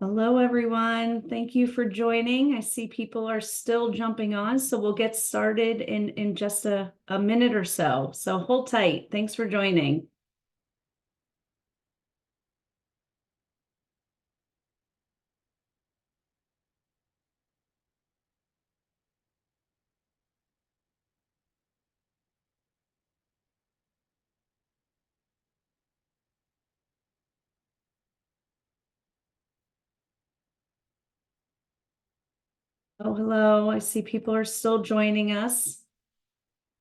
Hello, everyone. Thank you for joining. I see people are still jumping on, so we'll get started in just a minute or so. So hold tight. Thanks for joining. Oh, hello. I see people are still joining us.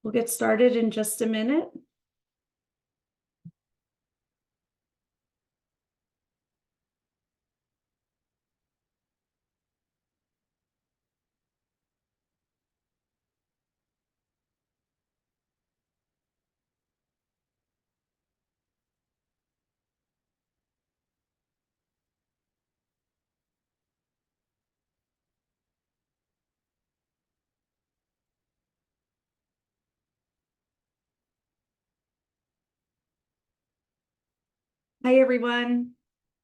We'll get started in just a minute. Hi, everyone.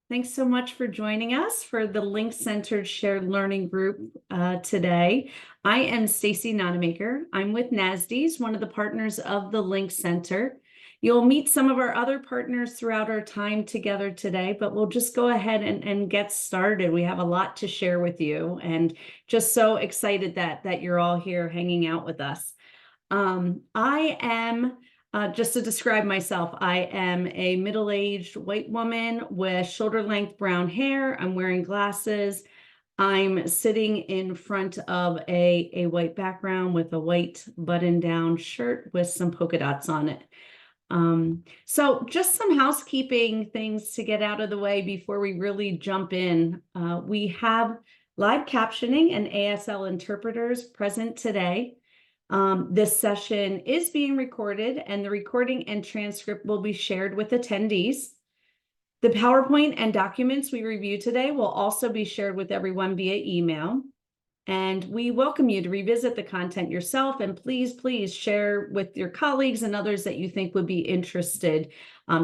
Thanks so much for joining us for the Link-Centered Shared Learning Group today. I am Stacy Nonamaker. I'm with NASDs, one of the partners of the Link Center. You'll meet some of our other partners throughout our time together today, but we'll just go ahead and get started. We have a lot to share with you, and just so excited that you're all here hanging out with us. I am just to describe myself, I am a middle-aged white woman with shoulder-length brown hair. I'm wearing glasses. I'm sitting in front of a white background with a white button-down shirt with some polka dots on it. So just some housekeeping things to get out of the way before we really jump in. We have live captioning and ASL interpreters present today. This session is being recorded, and the recording and transcript will be shared with attendees. The PowerPoint and documents we review today will also be shared with everyone via email. And we welcome you to revisit the content yourself, and please share with your colleagues and others that you think would be interested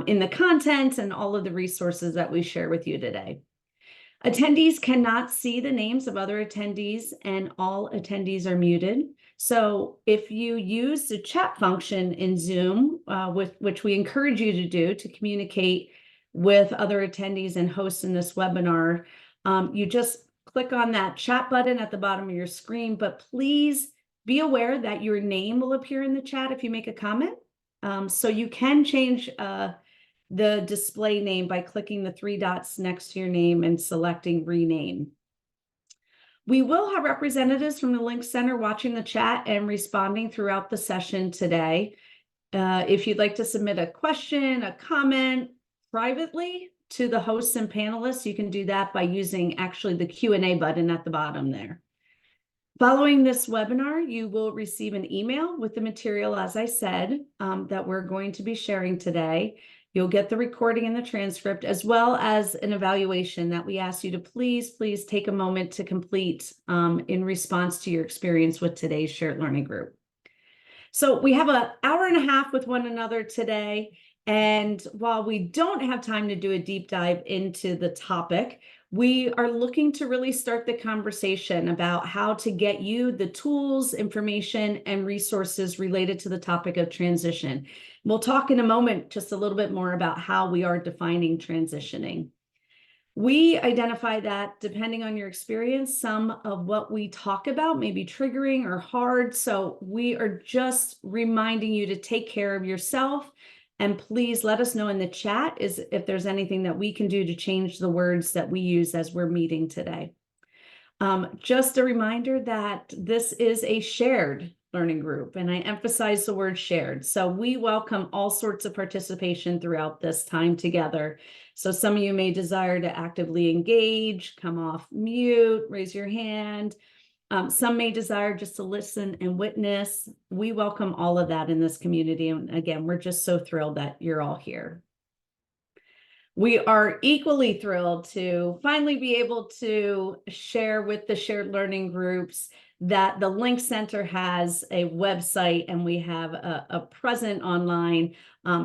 in the content and all of the resources that we share with you today. Attendees cannot see the names of other attendees, and all attendees are muted. So if you use the chat function in Zoom, which we encourage you to do to communicate with other attendees and hosts in this webinar, you just click on that chat button at the bottom of your screen, but please be aware that your name will appear in the chat if you make a comment. So you can change the display name by clicking the three dots next to your name and selecting rename. We will have representatives from the Link Center watching the chat and responding throughout the session today. If you'd like to submit a question, a comment privately to the hosts and panelists, you can do that by using actually the Q&A button at the bottom there. Following this webinar, you will receive an email with the material, as I said, that we're going to be sharing today. You'll get the recording and the transcript, as well as an evaluation that we ask you to please take a moment to complete in response to your experience with today's shared learning group. So we have an hour and a half with one another today. And while we don't have time to do a deep dive into the topic, we are looking to really start the conversation about how to get you the tools, information, and resources related to the topic of transition. We'll talk in a moment just a little bit more about how we are defining transitioning. We identify that depending on your experience, some of what we talk about may be triggering or hard. So we are just reminding you to take care of yourself. And please let us know in the chat if there's anything that we can do to change the words that we use as we're meeting today. Just a reminder that this is a shared learning group, and I emphasize the word shared. So we welcome all sorts of participation throughout this time together. So some of you may desire to actively engage, come off mute, raise your hand. Some may desire just to listen and witness. We welcome all of that in this community. And again, we're just so thrilled that you're all here. We are equally thrilled to finally be able to share with the shared learning groups that the Link Center has a website and we have a presence online.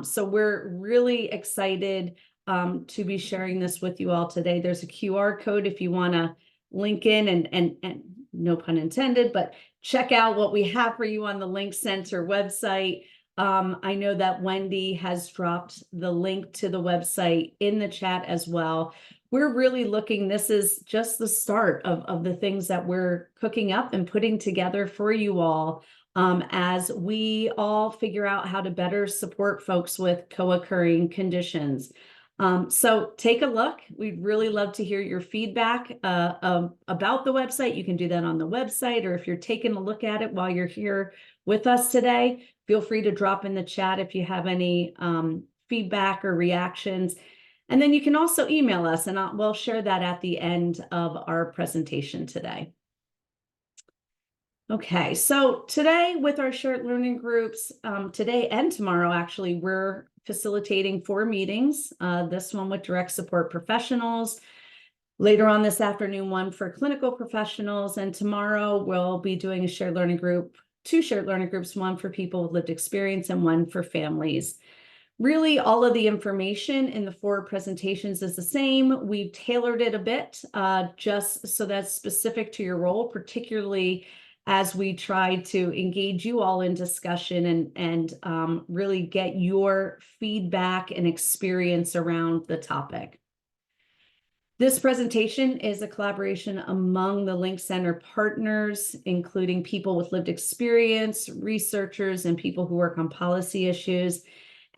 So we're really excited to be sharing this with you all today. There's a QR code if you want to link in and no pun intended, but check out what we have for you on the Link Center website. I know that Wendy has dropped the link to the website in the chat as well. We're really looking, this is just the start of the things that we're cooking up and putting together for you all as we all figure out how to better support folks with co-occurring conditions. So take a look. We'd really love to hear your feedback about the website. You can do that on the website, or if you're taking a look at it while you're here with us today, feel free to drop in the chat if you have any feedback or reactions. And then you can also email us, and we'll share that at the end of our presentation today. Okay, so today with our shared learning groups, today and tomorrow, actually, we're facilitating 4 meetings. This one with direct support professionals. Later on this afternoon, one for clinical professionals. And tomorrow we'll be doing a shared learning group, 2 shared learning groups, one for people with lived experience and one for families. Really, all of the information in the 4 presentations is the same. We've tailored it a bit just so that's specific to your role, particularly as we try to engage you all in discussion and really get your feedback and experience around the topic. This presentation is a collaboration among the Link Center partners, including people with lived experience, researchers, and people who work on policy issues.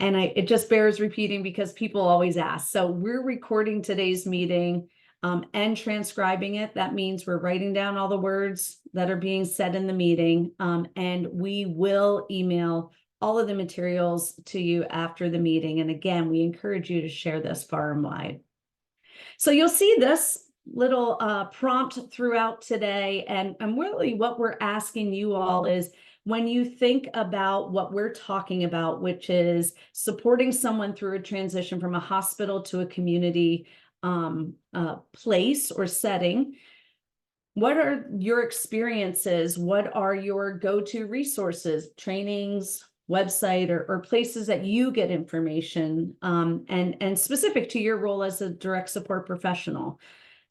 And it just bears repeating because people always ask. So we're recording today's meeting and transcribing it. That means we're writing down all the words that are being said in the meeting. And we will email all of the materials to you after the meeting. And again, we encourage you to share this far and wide. So you'll see this little prompt throughout today. And really what we're asking you all is, when you think about what we're talking about, which is supporting someone through a transition from a hospital to a community place or setting, what are your experiences? What are your go-to resources, trainings, website, or places that you get information and specific to your role as a direct support professional?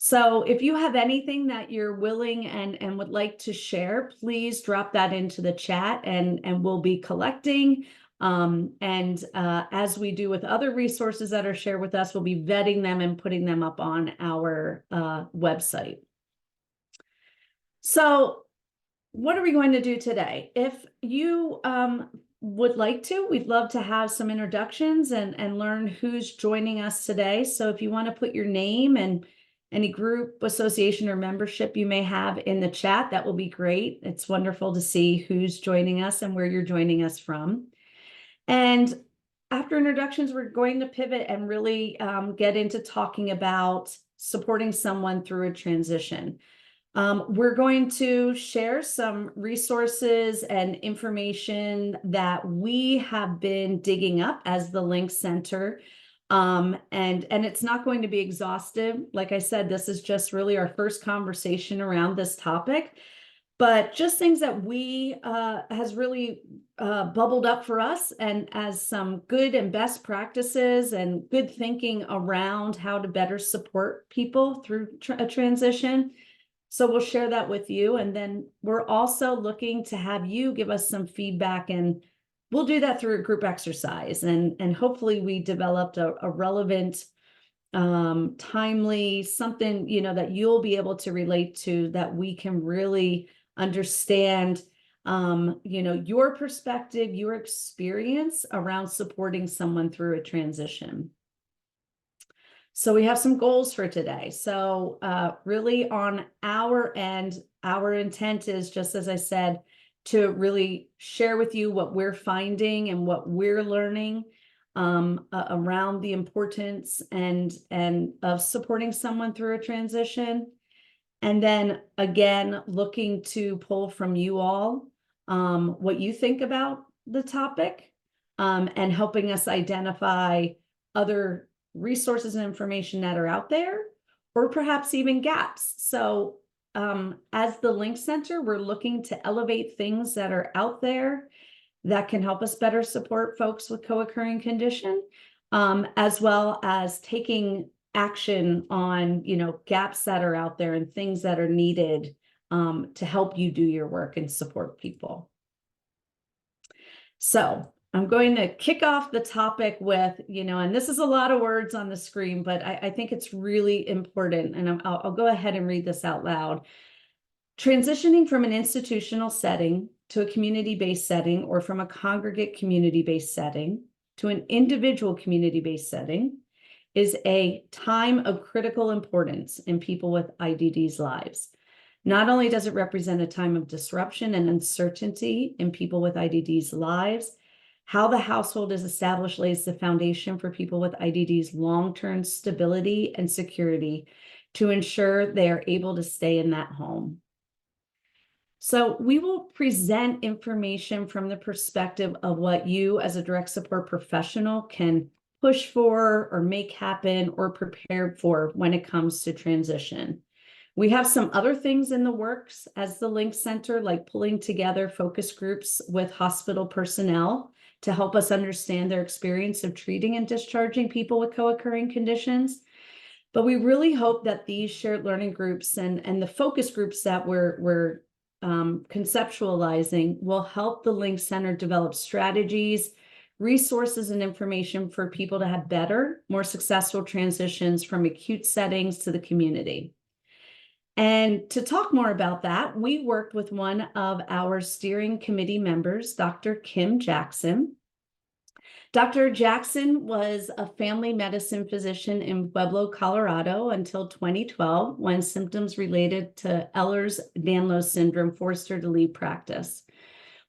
So if you have anything that you're willing and would like to share, please drop that into the chat and we'll be collecting. As we do with other resources that are shared with us, we'll be vetting them and putting them up on our website. So what are we going to do today? If you would like to, we'd love to have some introductions and learn who's joining us today. So if you want to put your name and any group, association, or membership you may have in the chat, that will be great. It's wonderful to see who's joining us and where you're joining us from. And after introductions, we're going to pivot and really get into talking about supporting someone through a transition. We're going to share some resources and information that we have been digging up as the Link Center. And it's not going to be exhaustive. Like I said, this is just really our first conversation around this topic, but just things that we has really bubbled up for us and as some good and best practices and good thinking around how to better support people through a transition. So we'll share that with you. And then we're also looking to have you give us some feedback, and we'll do that through a group exercise. And hopefully we developed a relevant, timely, something, that you'll be able to relate to, that we can really understand, your perspective, your experience around supporting someone through a transition. So we have some goals for today. So really on our end, our intent is, just as I said, to really share with you what we're finding and what we're learning around the importance and of supporting someone through a transition. And then again, looking to pull from you all what you think about the topic and helping us identify other resources and information that are out there, or perhaps even gaps. So as the Link Center, we're looking to elevate things that are out there that can help us better support folks with co-occurring condition. as well as taking action on, gaps that are out there and things that are needed to help you do your work and support people. So I'm going to kick off the topic with, and this is a lot of words on the screen, but I think it's really important, and I'll go ahead and read this out loud. Transitioning from an institutional setting to a community-based setting, or from a congregate community-based setting to an individual community-based setting, is a time of critical importance in people with IDD's lives. Not only does it represent a time of disruption and uncertainty in people with IDD's lives, how the household is established lays the foundation for people with IDD's long-term stability and security to ensure they are able to stay in that home. So we will present information from the perspective of what you as a direct support professional can push for or make happen or prepare for when it comes to transition. We have some other things in the works as the Link Center, like pulling together focus groups with hospital personnel to help us understand their experience of treating and discharging people with co-occurring conditions. But we really hope that these shared learning groups and the focus groups that we're conceptualizing will help the Link Center develop strategies, resources, and information for people to have better, more successful transitions from acute settings to the community. And to talk more about that, we worked with one of our steering committee members, Dr. Kim Jackson. Dr. Jackson was a family medicine physician in Pueblo, Colorado until 2012, when symptoms related to Ehlers-Danlos syndrome forced her to leave practice.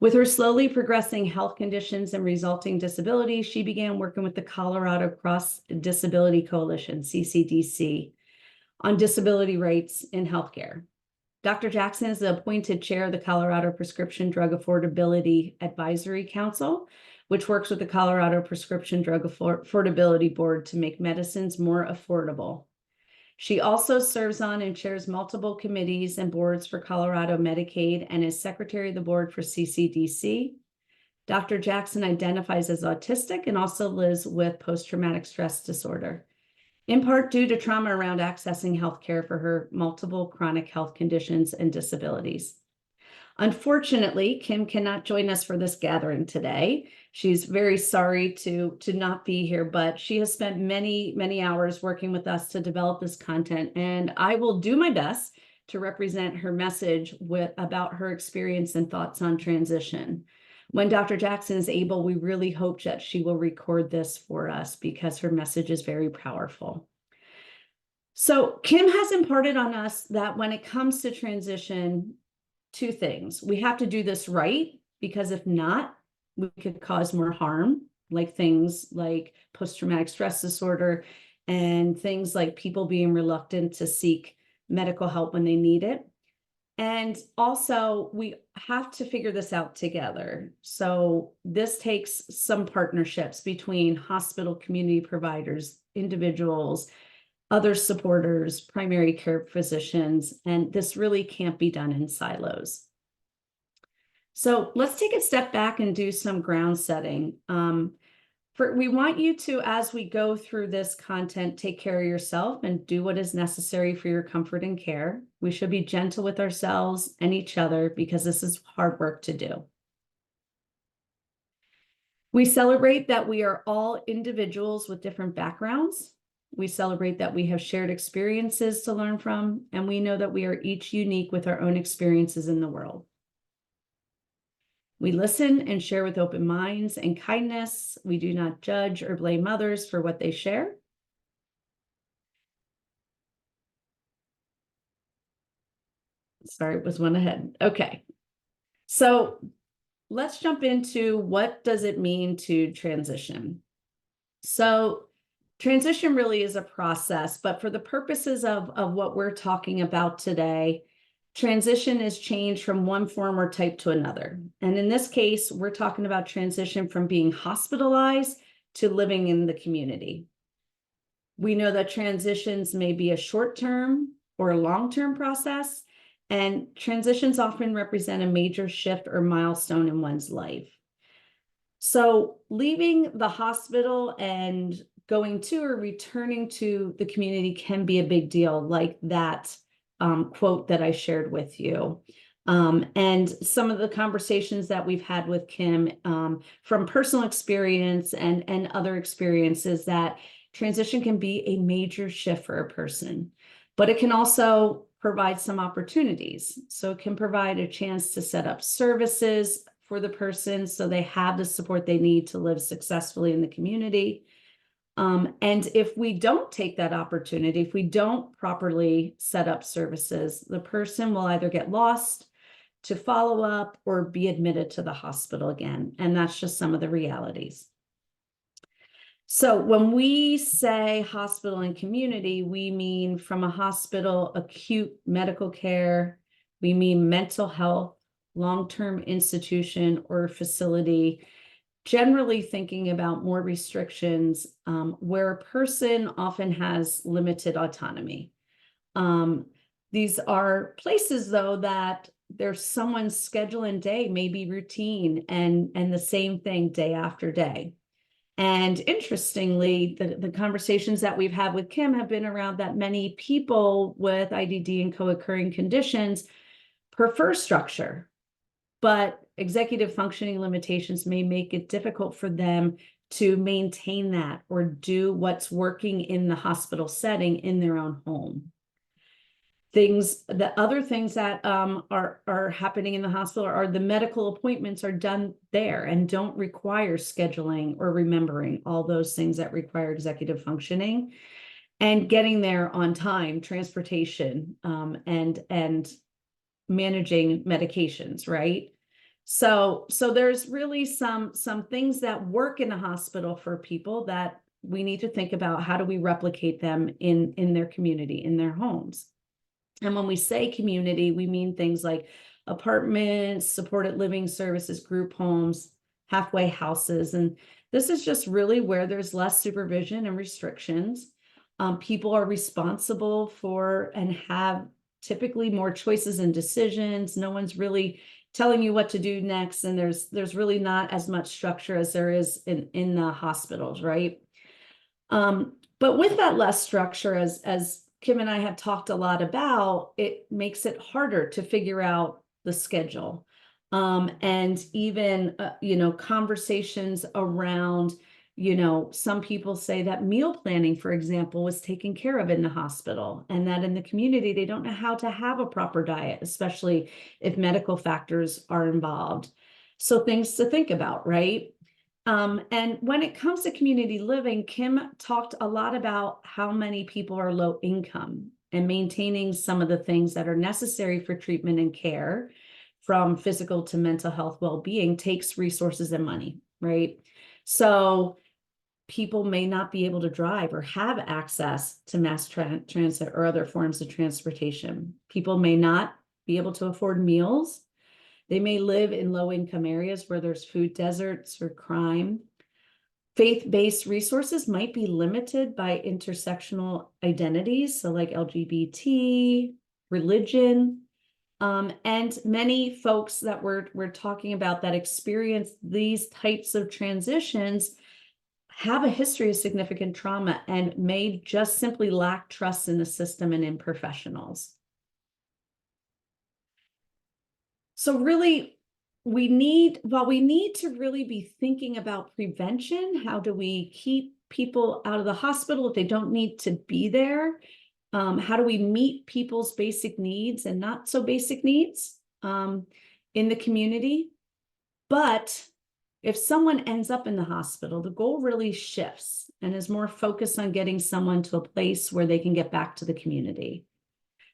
With her slowly progressing health conditions and resulting disability, she began working with the Colorado Cross Disability Coalition, CCDC, on disability rights in healthcare. Dr. Jackson is the appointed chair of the Colorado Prescription Drug Affordability Advisory Council, which works with the Colorado Prescription Drug Affordability Board to make medicines more affordable. She also serves on and chairs multiple committees and boards for Colorado Medicaid and is secretary of the board for CCDC. Dr. Jackson identifies as autistic and also lives with post-traumatic stress disorder, in part due to trauma around accessing healthcare for her multiple chronic health conditions and disabilities. Unfortunately, Kim cannot join us for this gathering today. She's very sorry to not be here, but she has spent many, many hours working with us to develop this content, and I will do my best to represent her message about her experience and thoughts on transition. When Dr. Jackson is able, we really hope that she will record this for us because her message is very powerful. So Kim has imparted on us that when it comes to transition, two things. We have to do this right, because if not, we could cause more harm, like things like post-traumatic stress disorder and things like people being reluctant to seek medical help when they need it. And also, we have to figure this out together. So this takes some partnerships between hospital community providers, individuals, other supporters, primary care physicians, and this really can't be done in silos. So let's take a step back and do some ground setting. We want you to, as we go through this content, take care of yourself and do what is necessary for your comfort and care. We should be gentle with ourselves and each other because this is hard work to do. We celebrate that we are all individuals with different backgrounds. We celebrate that we have shared experiences to learn from, and we know that we are each unique with our own experiences in the world. We listen and share with open minds and kindness. We do not judge or blame others for what they share. Sorry, it was one ahead. Okay. So let's jump into what does it mean to transition. So transition really is a process, but for the purposes of what we're talking about today, transition is change from one form or type to another. And in this case, we're talking about transition from being hospitalized to living in the community. We know that transitions may be a short-term or a long-term process, and transitions often represent a major shift or milestone in one's life. So leaving the hospital and going to or returning to the community can be a big deal, like that quote that I shared with you. And some of the conversations that we've had with Kim from personal experience and other experiences, that transition can be a major shift for a person, but it can also provide some opportunities. So it can provide a chance to set up services for the person so they have the support they need to live successfully in the community. And if we don't take that opportunity, if we don't properly set up services, the person will either get lost to follow up or be admitted to the hospital again. And that's just some of the realities. So when we say hospital and community, we mean from a hospital, acute medical care, we mean mental health, long-term institution or facility, generally thinking about more restrictions where a person often has limited autonomy. These are places, though, that there's someone's schedule and day may be routine and the same thing day after day. And interestingly, the conversations that we've had with Kim have been around that many people with IDD and co-occurring conditions prefer structure, but executive functioning limitations may make it difficult for them to maintain that or do what's working in the hospital setting in their own home. The other things that are happening in the hospital are the medical appointments are done there and don't require scheduling or remembering, all those things that require executive functioning, and getting there on time, transportation, and managing medications, right? So there's really some things that work in a hospital for people that we need to think about. How do we replicate them in their community, in their homes? And when we say community, we mean things like apartments, supported living services, group homes, halfway houses. And this is just really where there's less supervision and restrictions. People are responsible for and have typically more choices and decisions. No one's really telling you what to do next. And there's really not as much structure as there is in the hospitals, right? But with that less structure, as Kim and I have talked a lot about, it makes it harder to figure out the schedule. And even, conversations around, some people say that meal planning, for example, was taken care of in the hospital, and that in the community, they don't know how to have a proper diet, especially if medical factors are involved. So things to think about, right? And when it comes to community living, Kim talked a lot about how many people are low income and maintaining some of the things that are necessary for treatment and care, from physical to mental health well-being, takes resources and money, right? So people may not be able to drive or have access to mass transit or other forms of transportation. People may not be able to afford meals. They may live in low-income areas where there's food deserts or crime. Faith-based resources might be limited by intersectional identities, so like LGBT, religion, and many folks that we're talking about that experience these types of transitions have a history of significant trauma and may just simply lack trust in the system and in professionals. So really, we need to really be thinking about prevention. How do we keep people out of the hospital if they don't need to be there? How do we meet people's basic needs and not so basic needs in the community? But if someone ends up in the hospital, the goal really shifts and is more focused on getting someone to a place where they can get back to the community.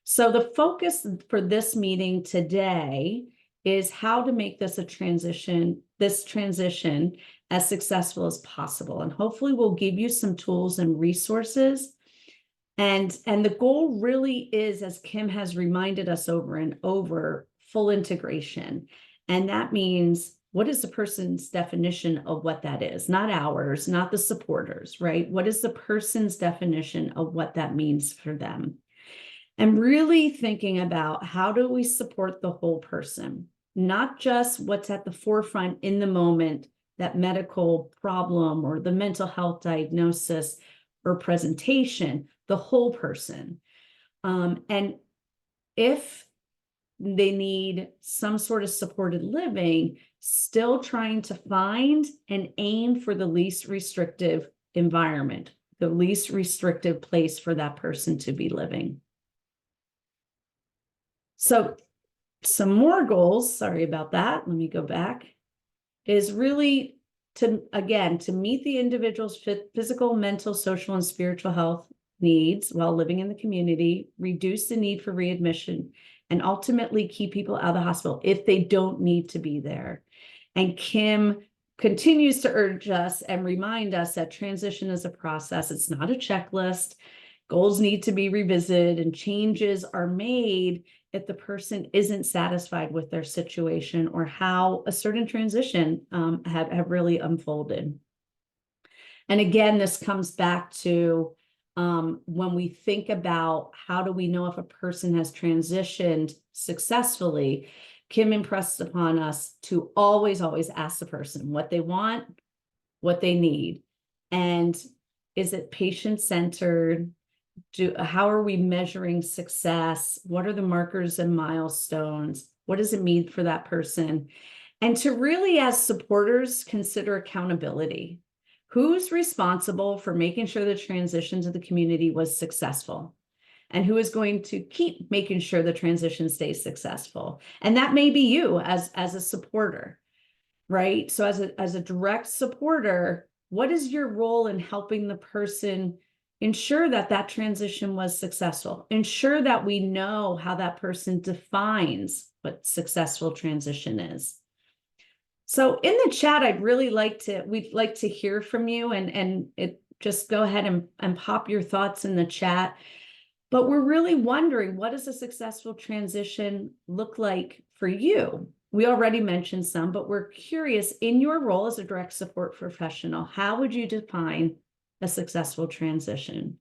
So the focus for this meeting today is how to make this transition as successful as possible. And hopefully we'll give you some tools and resources. And the goal really is, as Kim has reminded us over and over, full integration. And that means, what is the person's definition of what that is? Not ours, not the supporters, right? What is the person's definition of what that means for them? And really thinking about, how do we support the whole person? Not just what's at the forefront in the moment, that medical problem or the mental health diagnosis, or presentation, the whole person. And if they need some sort of supported living, still trying to find and aim for the least restrictive environment, the least restrictive place for that person to be living. So some more goals, sorry about that, let me go back, is really to, again, to meet the individual's physical, mental, social, and spiritual health needs while living in the community, reduce the need for readmission, and ultimately keep people out of the hospital if they don't need to be there. And Kim continues to urge us and remind us that transition is a process. It's not a checklist. Goals need to be revisited and changes are made if the person isn't satisfied with their situation or how a certain transition have really unfolded. And again, this comes back to when we think about how do we know if a person has transitioned successfully, Kim impressed upon us to always ask the person what they want, what they need, and is it patient-centered? How are we measuring success? What are the markers and milestones? What does it mean for that person? And to really, as supporters, consider accountability. Who's responsible for making sure the transition to the community was successful? And who is going to keep making sure the transition stays successful? And that may be you as a supporter, right? So as a direct supporter, what is your role in helping the person ensure that that transition was successful? Ensure that we know how that person defines what successful transition is. So in the chat, we'd like to hear from you and just go ahead and pop your thoughts in the chat. But we're really wondering, what does a successful transition look like for you? We already mentioned some, but we're curious, in your role as a direct support professional, how would you define a successful transition?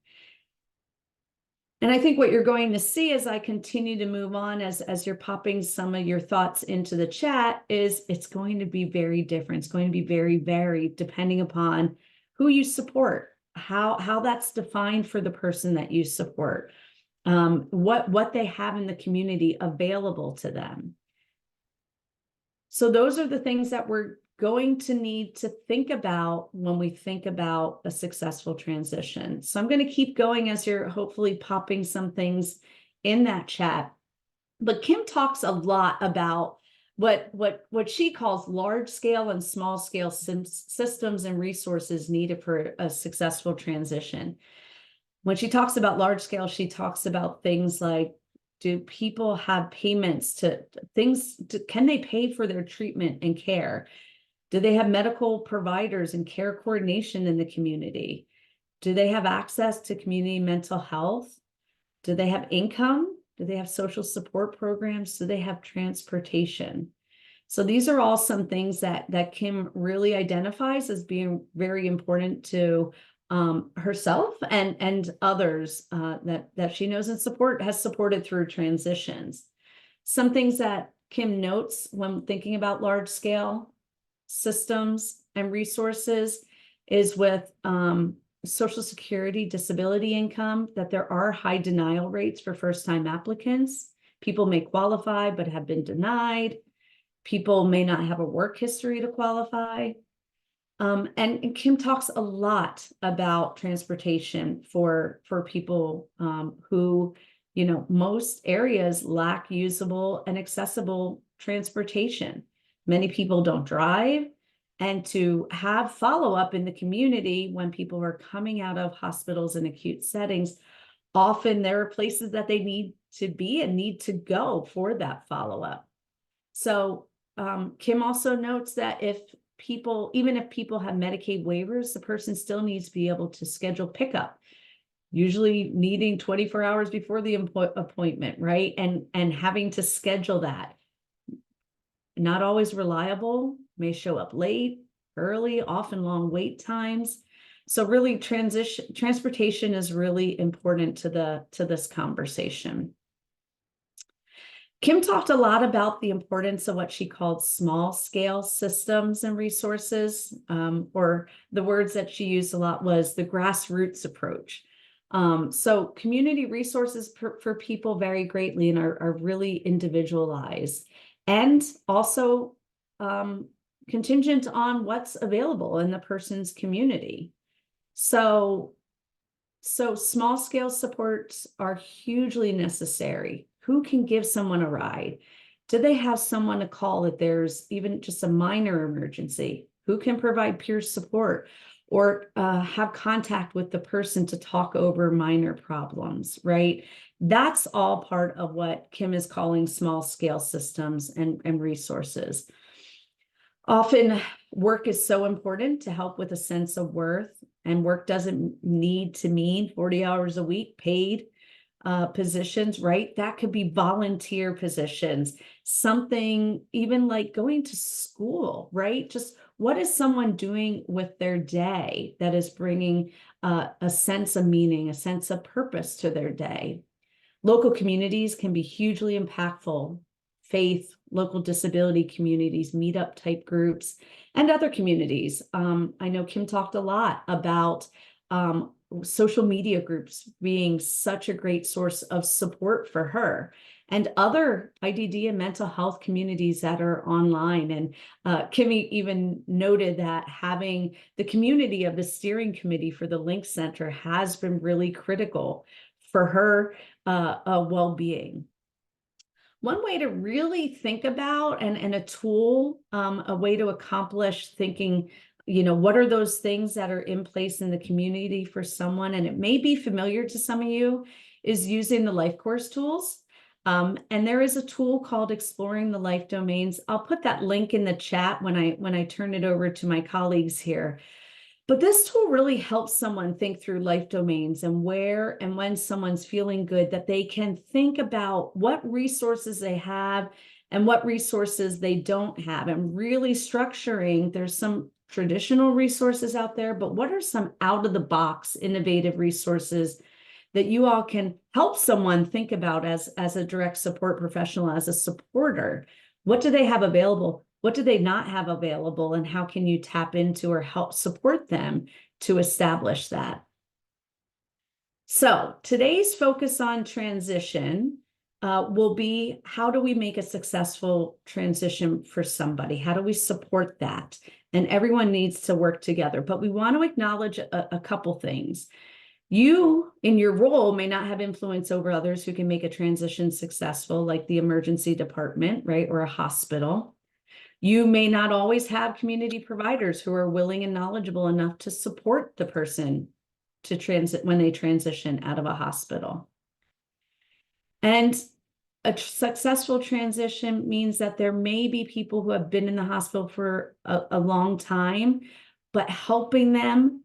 And I think what you're going to see as I continue to move on, as you're popping some of your thoughts into the chat, is it's going to be very different. It's going to be very varied depending upon who you support, how that's defined for the person that you support, what they have in the community available to them. So those are the things that we're going to need to think about when we think about a successful transition. So I'm going to keep going as you're hopefully popping some things in that chat. But Kim talks a lot about what she calls large scale and small scale systems and resources needed for a successful transition. When she talks about large scale, she talks about things like, do people have payments to things? Can they pay for their treatment and care? Do they have medical providers and care coordination in the community? Do they have access to community mental health? Do they have income? Do they have social support programs? Do they have transportation? So these are all some things that Kim really identifies as being very important to herself and others that she knows and has supported through transitions. Some things that Kim notes when thinking about large scale systems and resources is with Social Security disability income, that there are high denial rates for first-time applicants. People may qualify but have been denied. People may not have a work history to qualify. And Kim talks a lot about transportation for people who, most areas lack usable and accessible transportation. Many people don't drive, and to have follow-up in the community when people are coming out of hospitals and acute settings, often there are places that they need to be and need to go for that follow-up. So Kim also notes that even if people have Medicaid waivers, the person still needs to be able to schedule pickup, usually needing 24 hours before the appointment, right? And having to schedule that. Not always reliable, may show up late, early, often long wait times. So really transportation is really important to this conversation. Kim talked a lot about the importance of what she called small scale systems and resources, or the words that she used a lot was the grassroots approach. So community resources for people vary greatly and are really individualized, and also contingent on what's available in the person's community. So small scale supports are hugely necessary. Who can give someone a ride? Do they have someone to call if there's even just a minor emergency? Who can provide peer support or have contact with the person to talk over minor problems, right? That's all part of what Kim is calling small scale systems and resources. Often work is so important to help with a sense of worth, and work doesn't need to mean 40 hours a week paid positions, right? That could be volunteer positions, something even like going to school, right? Just what is someone doing with their day that is bringing a sense of meaning, a sense of purpose to their day? Local communities can be hugely impactful. Faith, local disability communities, meetup type groups, and other communities. I know Kim talked a lot about social media groups being such a great source of support for her, and other IDD and mental health communities that are online. And Kimmy even noted that having the community of the steering committee for the Link Center has been really critical for her well-being. One way to really think about and a tool, a way to accomplish thinking, what are those things that are in place in the community for someone, and it may be familiar to some of you, is using the life course tools. And there is a tool called Exploring the Life Domains. I'll put that link in the chat when I turn it over to my colleagues here. But this tool really helps someone think through life domains and where and when someone's feeling good, that they can think about what resources they have and what resources they don't have, and really structuring. There's some traditional resources out there, but what are some out of the box innovative resources that you all can help someone think about as a direct support professional, as a supporter? What do they have available? What do they not have available? And how can you tap into or help support them to establish that? So today's focus on transition will be, how do we make a successful transition for somebody? How do we support that? And everyone needs to work together. But we want to acknowledge a couple things. You, in your role, may not have influence over others who can make a transition successful, like the emergency department, right, or a hospital. You may not always have community providers who are willing and knowledgeable enough to support the person to transit when they transition out of a hospital. And a successful transition means that there may be people who have been in the hospital for a long time, but helping them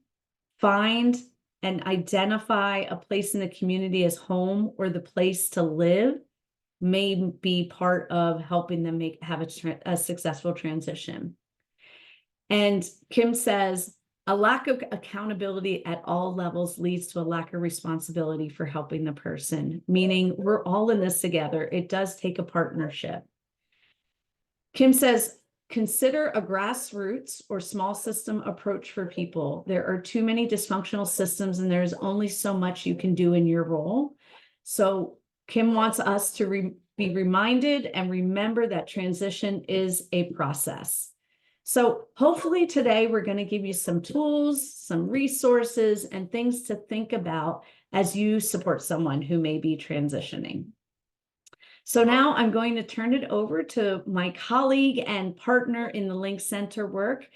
find and identify a place in the community as home or the place to live may be part of helping them have a successful transition. And Kim says, a lack of accountability at all levels leads to a lack of responsibility for helping the person, meaning we're all in this together. It does take a partnership. Kim says, consider a grassroots or small system approach for people. There are too many dysfunctional systems, and there's only so much you can do in your role. So Kim wants us to be reminded and remember that transition is a process. So hopefully today we're going to give you some tools, some resources, and things to think about as you support someone who may be transitioning. So now I'm going to turn it over to my colleague and partner in the Link Center work,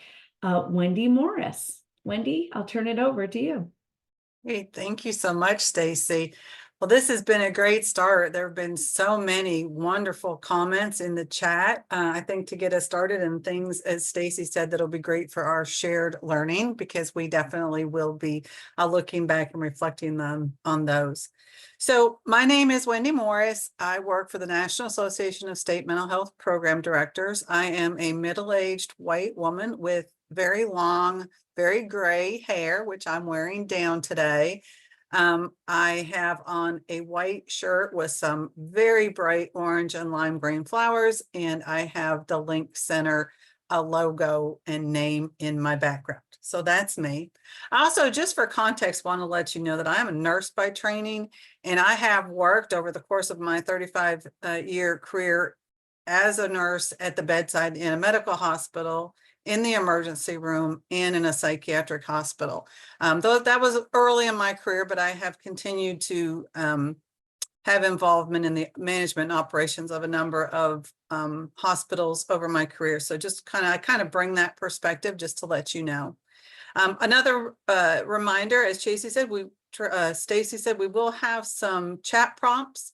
Wendy Morris. Wendy, I'll turn it over to you. Great. Thank you so much, Stacy. Well, this has been a great start. There have been so many wonderful comments in the chat. I think to get us started and things, as Stacy said, that'll be great for our shared learning, because we definitely will be looking back and reflecting on those. So my name is Wendy Morris. I work for the National Association of State Mental Health Program Directors. I am a middle-aged white woman with very long, very gray hair, which I'm wearing down today. I have on a white shirt with some very bright orange and lime green flowers, and I have the Link Center logo and name in my background. So that's me. I also, just for context, want to let you know that I'm a nurse by training, and I have worked over the course of my 35-year career as a nurse at the bedside in a medical hospital, in the emergency room, and in a psychiatric hospital. Though that was early in my career, but I have continued to have involvement in the management and operations of a number of hospitals over my career. So just I kind of bring that perspective just to let you know. Another reminder, as Stacy said, we will have some chat prompts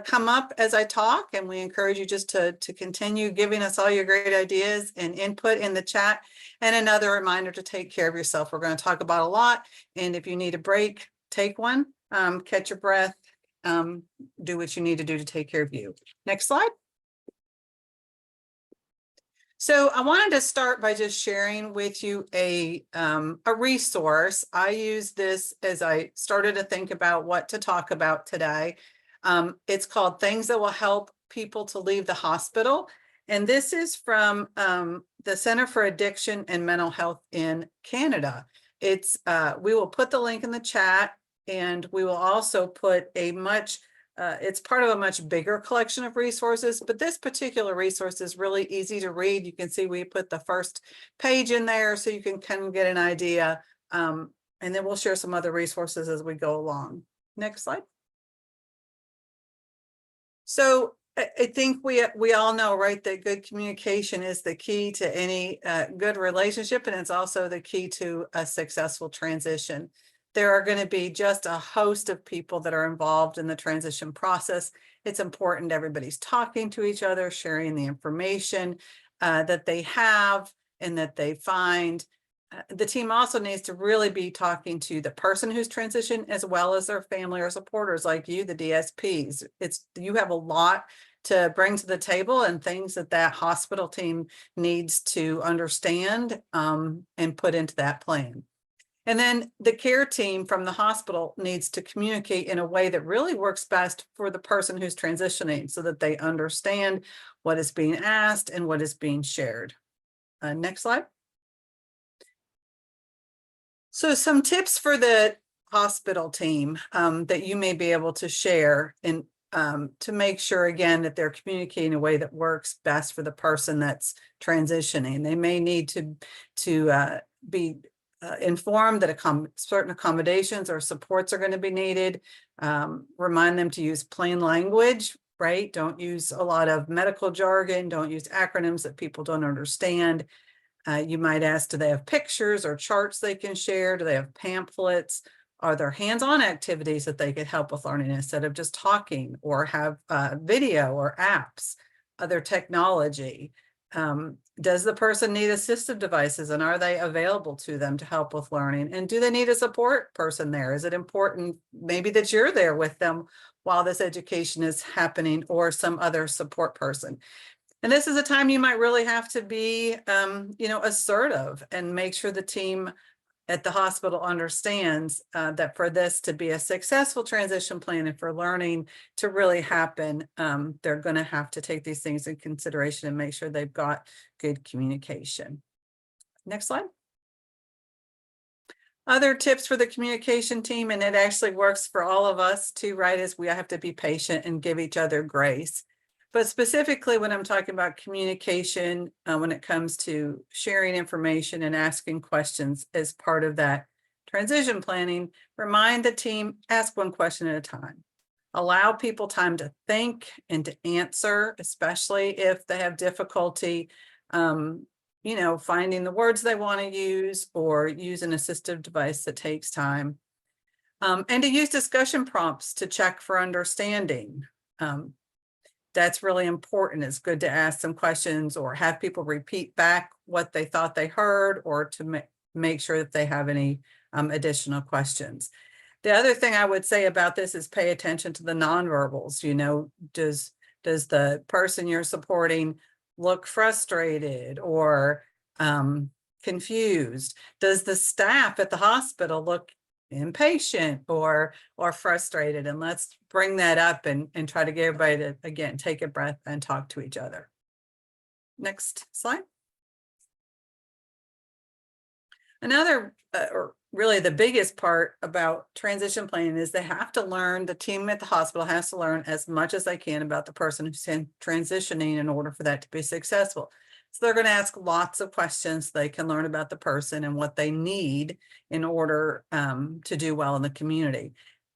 come up as I talk, and we encourage you just to continue giving us all your great ideas and input in the chat. And another reminder to take care of yourself. We're going to talk about a lot, and if you need a break, take one, catch your breath, do what you need to do to take care of you. Next slide. So I wanted to start by just sharing with you a resource. I use this as I started to think about what to talk about today. It's called Things That Will Help People to Leave the Hospital. And this is from the Center for Addiction and Mental Health in Canada. It's we will put the link in the chat, and we will also put it's part of a much bigger collection of resources, but this particular resource is really easy to read. You can see we put the first page in there so you can kind of get an idea. And then we'll share some other resources as we go along. Next slide. So I think we all know, right, that good communication is the key to any good relationship, and it's also the key to a successful transition. There are going to be just a host of people that are involved in the transition process. It's important everybody's talking to each other, sharing the information that they have and that they find. The team also needs to really be talking to the person who's transitioned, as well as their family or supporters like you, the DSPs. You have a lot to bring to the table, and things that hospital team needs to understand and put into that plan. And then the care team from the hospital needs to communicate in a way that really works best for the person who's transitioning, so that they understand what is being asked and what is being shared. Next slide. So some tips for the hospital team that you may be able to share and to make sure, again, that they're communicating in a way that works best for the person that's transitioning. They may need to be informed that certain accommodations or supports are going to be needed. Remind them to use plain language, right? Don't use a lot of medical jargon. Don't use acronyms that people don't understand. You might ask, do they have pictures or charts they can share? Do they have pamphlets? Are there hands-on activities that they could help with learning instead of just talking, or have video or apps, other technology? Does the person need assistive devices, and are they available to them to help with learning? And do they need a support person there? Is it important maybe that you're there with them while this education is happening, or some other support person? And this is a time you might really have to be, assertive and make sure the team at the hospital understands that for this to be a successful transition plan and for learning to really happen, they're going to have to take these things in consideration and make sure they've got good communication. Next slide. Other tips for the communication team, and it actually works for all of us too, right, is we have to be patient and give each other grace. But specifically when I'm talking about communication, when it comes to sharing information and asking questions as part of that transition planning, remind the team, ask one question at a time. Allow people time to think and to answer, especially if they have difficulty, finding the words they want to use, or use an assistive device that takes time. And to use discussion prompts to check for understanding. That's really important. It's good to ask some questions or have people repeat back what they thought they heard, or to make sure that they have any additional questions. The other thing I would say about this is pay attention to the nonverbals. Does the person you're supporting look frustrated or confused? Does the staff at the hospital look impatient or frustrated. And let's bring that up and try to get everybody to, again, take a breath and talk to each other. Next slide. Another, or really the biggest part about transition planning is they have to learn, the team at the hospital has to learn as much as they can about the person who's transitioning in order for that to be successful. So they're going to ask lots of questions. They can learn about the person and what they need in order to do well in the community.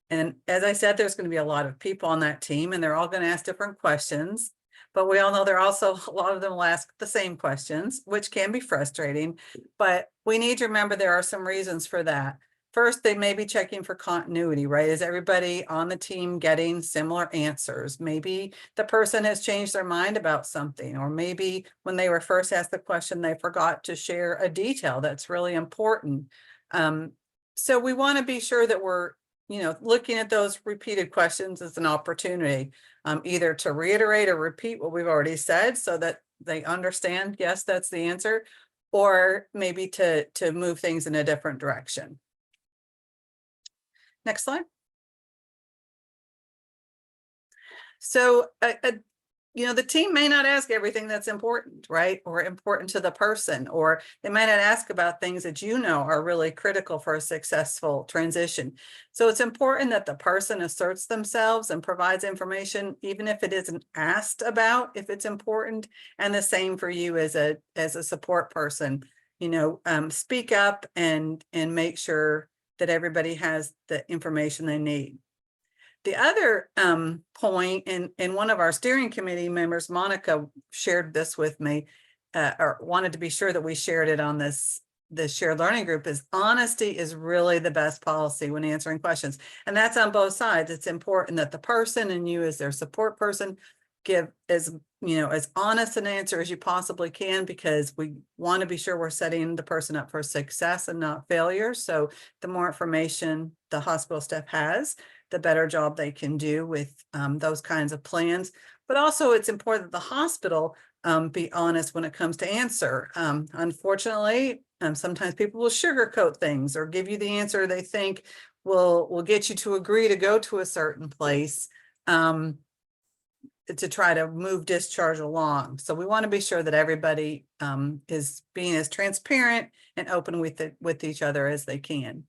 And as I said, there's going to be a lot of people on that team, and they're all going to ask different questions. But we all know there are also a lot of them will ask the same questions, which can be frustrating. But we need to remember there are some reasons for that. First, they may be checking for continuity, right? Is everybody on the team getting similar answers? Maybe the person has changed their mind about something, or maybe when they were first asked the question, they forgot to share a detail that's really important. So we want to be sure that we're, looking at those repeated questions as an opportunity, either to reiterate or repeat what we've already said so that they understand, yes, that's the answer, or maybe to move things in a different direction. Next slide. So, the team may not ask everything that's important, right? Or important to the person, or they might not ask about things that are really critical for a successful transition. So it's important that the person asserts themselves and provides information, even if it isn't asked about, if it's important. And the same for you as a support person, speak up and make sure that everybody has the information they need. The other point, and one of our steering committee members, Monica, shared this with me, or wanted to be sure that we shared it on this shared learning group, is honesty is really the best policy when answering questions. And that's on both sides. It's important that the person and you as their support person give as honest an answer as you possibly can, because we want to be sure we're setting the person up for success and not failure. So the more information the hospital staff has, the better job they can do with those kinds of plans. But also it's important that the hospital be honest when it comes to answer. Unfortunately, sometimes people will sugarcoat things or give you the answer they think will get you to agree to go to a certain place to try to move discharge along. So we want to be sure that everybody is being as transparent and open with each other as they can.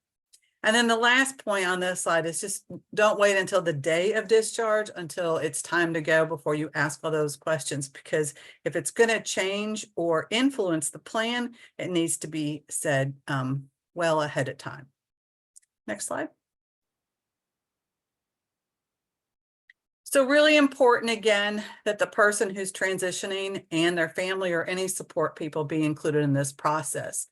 And then the last point on this slide is just don't wait until the day of discharge until it's time to go before you ask all those questions, because if it's going to change or influence the plan, it needs to be said well ahead of time. Next slide. So really important, again, that the person who's transitioning and their family or any support people be included in this process.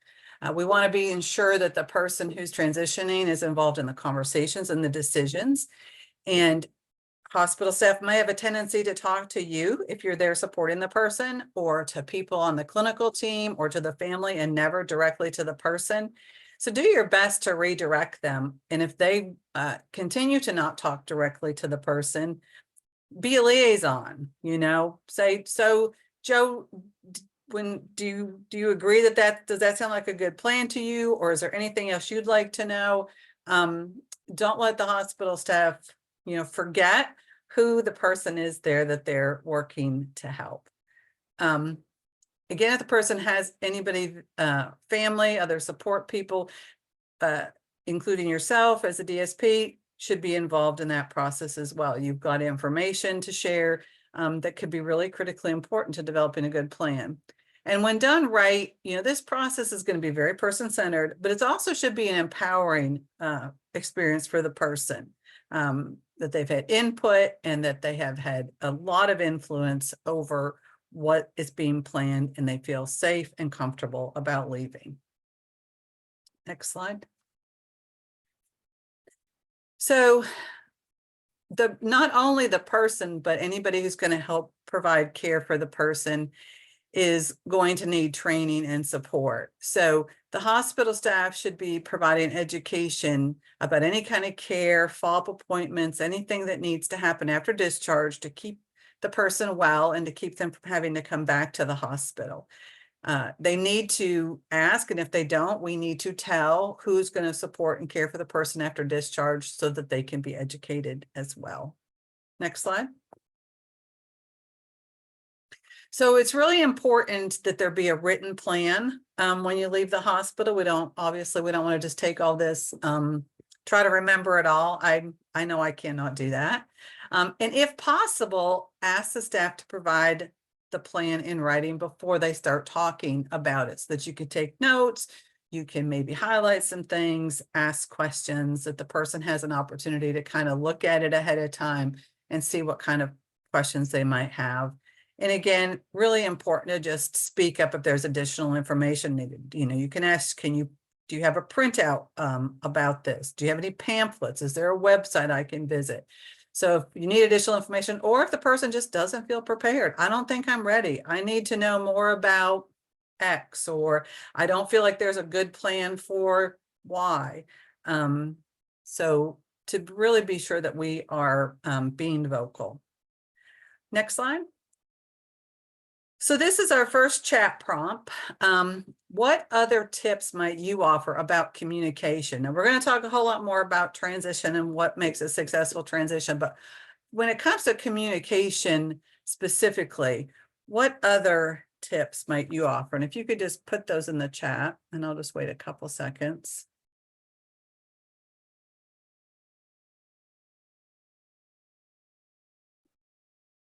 We want to be ensure that the person who's transitioning is involved in the conversations and the decisions. And hospital staff may have a tendency to talk to you if you're there supporting the person, or to people on the clinical team, or to the family, and never directly to the person. So do your best to redirect them. And if they continue to not talk directly to the person, be a liaison, say, so Joe, do you agree does that sound like a good plan to you? Or is there anything else you'd like to know? Don't let the hospital staff, forget who the person is there that they're working to help. Again, if the person has anybody, family, other support people, including yourself as a DSP, should be involved in that process as well. You've got information to share that could be really critically important to developing a good plan. And when done right, this process is going to be very person-centered, but it also should be an empowering experience for the person, that they've had input and that they have had a lot of influence over what is being planned, and they feel safe and comfortable about leaving. Next slide. So not only the person, but anybody who's going to help provide care for the person is going to need training and support. So the hospital staff should be providing education about any kind of care, follow-up appointments, anything that needs to happen after discharge to keep the person well and to keep them from having to come back to the hospital. They need to ask, and if they don't, we need to tell who's going to support and care for the person after discharge so that they can be educated as well. Next slide. So it's really important that there be a written plan when you leave the hospital. We don't want to just take all this, try to remember it all. I know I cannot do that. And if possible, ask the staff to provide the plan in writing before they start talking about it so that you could take notes. You can maybe highlight some things, ask questions, that the person has an opportunity to kind of look at it ahead of time and see what kind of questions they might have. And again, really important to just speak up if there's additional information needed. You know, you can ask, do you have a printout about this? Do you have any pamphlets? Is there a website I can visit? So if you need additional information, or if the person just doesn't feel prepared, I don't think I'm ready. I need to know more about X, or I don't feel like there's a good plan for Y. So to really be sure that we are being vocal. Next slide. So this is our first chat prompt. What other tips might you offer about communication? Now, we're going to talk a whole lot more about transition and what makes a successful transition. But when it comes to communication specifically, what other tips might you offer? And if you could just put those in the chat, and I'll just wait a couple seconds.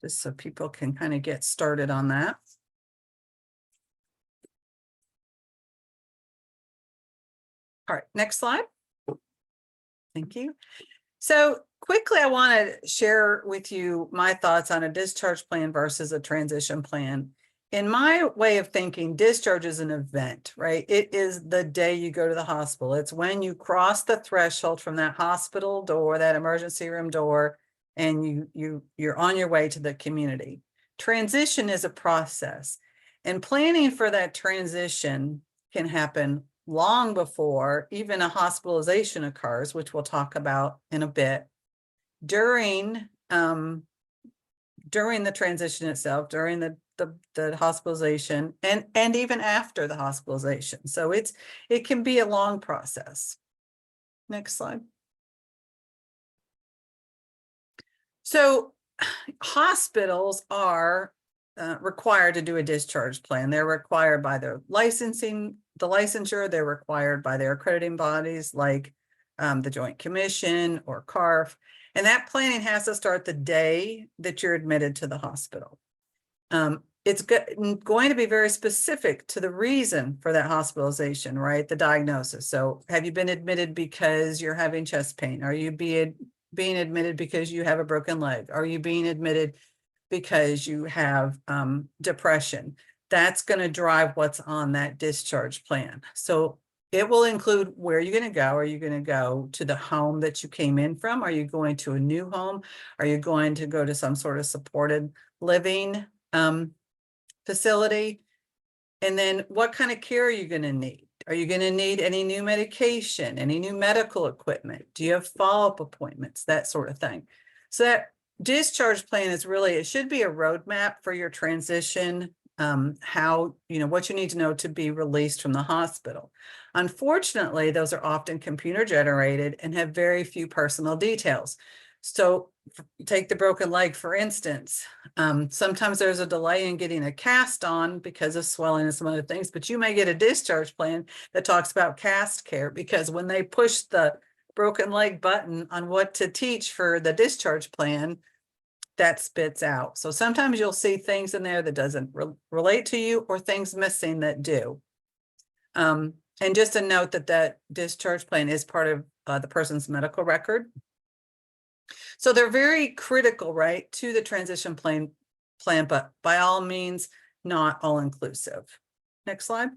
Just so people can kind of get started on that. All right, next slide. Thank you. So quickly, I want to share with you my thoughts on a discharge plan versus a transition plan. In my way of thinking, discharge is an event, right? It is the day you go to the hospital. It's when you cross the threshold from that hospital door, that emergency room door, and you're on your way to the community. Transition is a process, and planning for that transition can happen long before even a hospitalization occurs, which we'll talk about in a bit, during the transition itself, during the hospitalization, and even after the hospitalization. So it can be a long process. Next slide. So hospitals are required to do a discharge plan. They're required by their licensure. They're required by their accrediting bodies like the Joint Commission or CARF. And that planning has to start the day that you're admitted to the hospital. It's going to be very specific to the reason for that hospitalization, right? The diagnosis. So have you been admitted because you're having chest pain? Are you being admitted because you have a broken leg? Are you being admitted because you have depression? That's going to drive what's on that discharge plan. So it will include where you're going to go. Are you going to go to the home that you came in from? Are you going to a new home? Are you going to go to some sort of supported living facility? And then what kind of care are you going to need? Are you going to need any new medication, any new medical equipment? Do you have follow-up appointments, that sort of thing? So that discharge plan is really, it should be a roadmap for your transition, what you need to know to be released from the hospital. Unfortunately, those are often computer generated and have very few personal details. So take the broken leg, for instance. Sometimes there's a delay in getting a cast on because of swelling and some other things, but you may get a discharge plan that talks about cast care, because when they push the broken leg button on what to teach for the discharge plan, that spits out. So sometimes you'll see things in there that doesn't relate to you, or things missing that do. And just a note that discharge plan is part of the person's medical record. So they're very critical, right, to the transition plan, but by all means, not all inclusive. Next slide.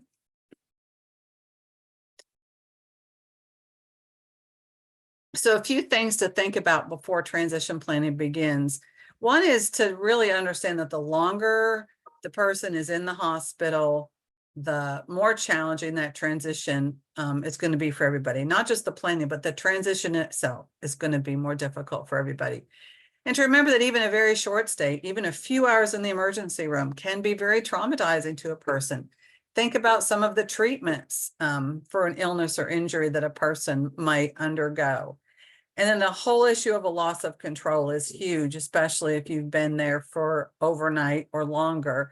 So a few things to think about before transition planning begins. One is to really understand that the longer the person is in the hospital, the more challenging that transition is going to be for everybody. Not just the planning, but the transition itself is going to be more difficult for everybody. And to remember that even a very short stay, even a few hours in the emergency room, can be very traumatizing to a person. Think about some of the treatments for an illness or injury that a person might undergo. And then the whole issue of a loss of control is huge, especially if you've been there for overnight or longer.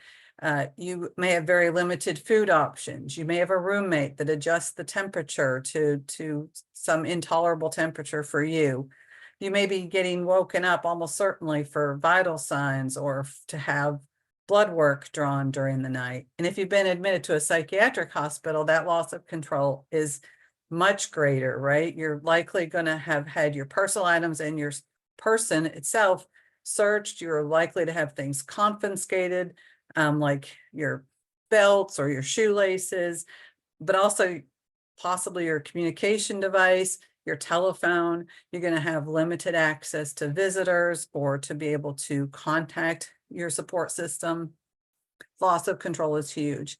You may have very limited food options. You may have a roommate that adjusts the temperature to some intolerable temperature for you. You may be getting woken up almost certainly for vital signs or to have blood work drawn during the night. And if you've been admitted to a psychiatric hospital, that loss of control is much greater, right? You're likely going to have had your personal items and your person itself searched. You're likely to have things confiscated, like your belts or your shoelaces, but also possibly your communication device, your telephone. You're going to have limited access to visitors or to be able to contact your support system. Loss of control is huge.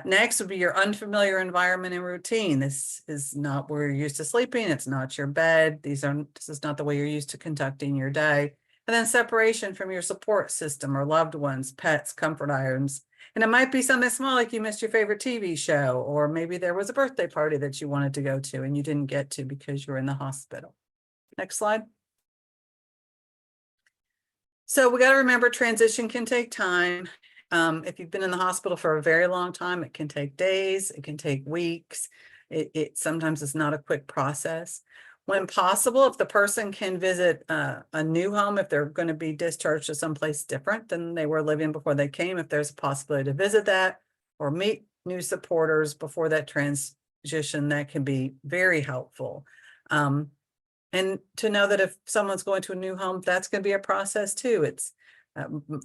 Next would be your unfamiliar environment and routine. This is not where you're used to sleeping. It's not your bed. This is not the way you're used to conducting your day. And then separation from your support system or loved ones, pets, comfort items. And it might be something small, like you missed your favorite TV show, or maybe there was a birthday party that you wanted to go to and you didn't get to because you were in the hospital. Next slide. So we got to remember transition can take time. If you've been in the hospital for a very long time, it can take days, it can take weeks. It sometimes is not a quick process. When possible, if the person can visit a new home, if they're going to be discharged to someplace different than they were living before they came, if there's a possibility to visit that or meet new supporters before that transition, that can be very helpful. And to know that if someone's going to a new home, that's going to be a process too. It's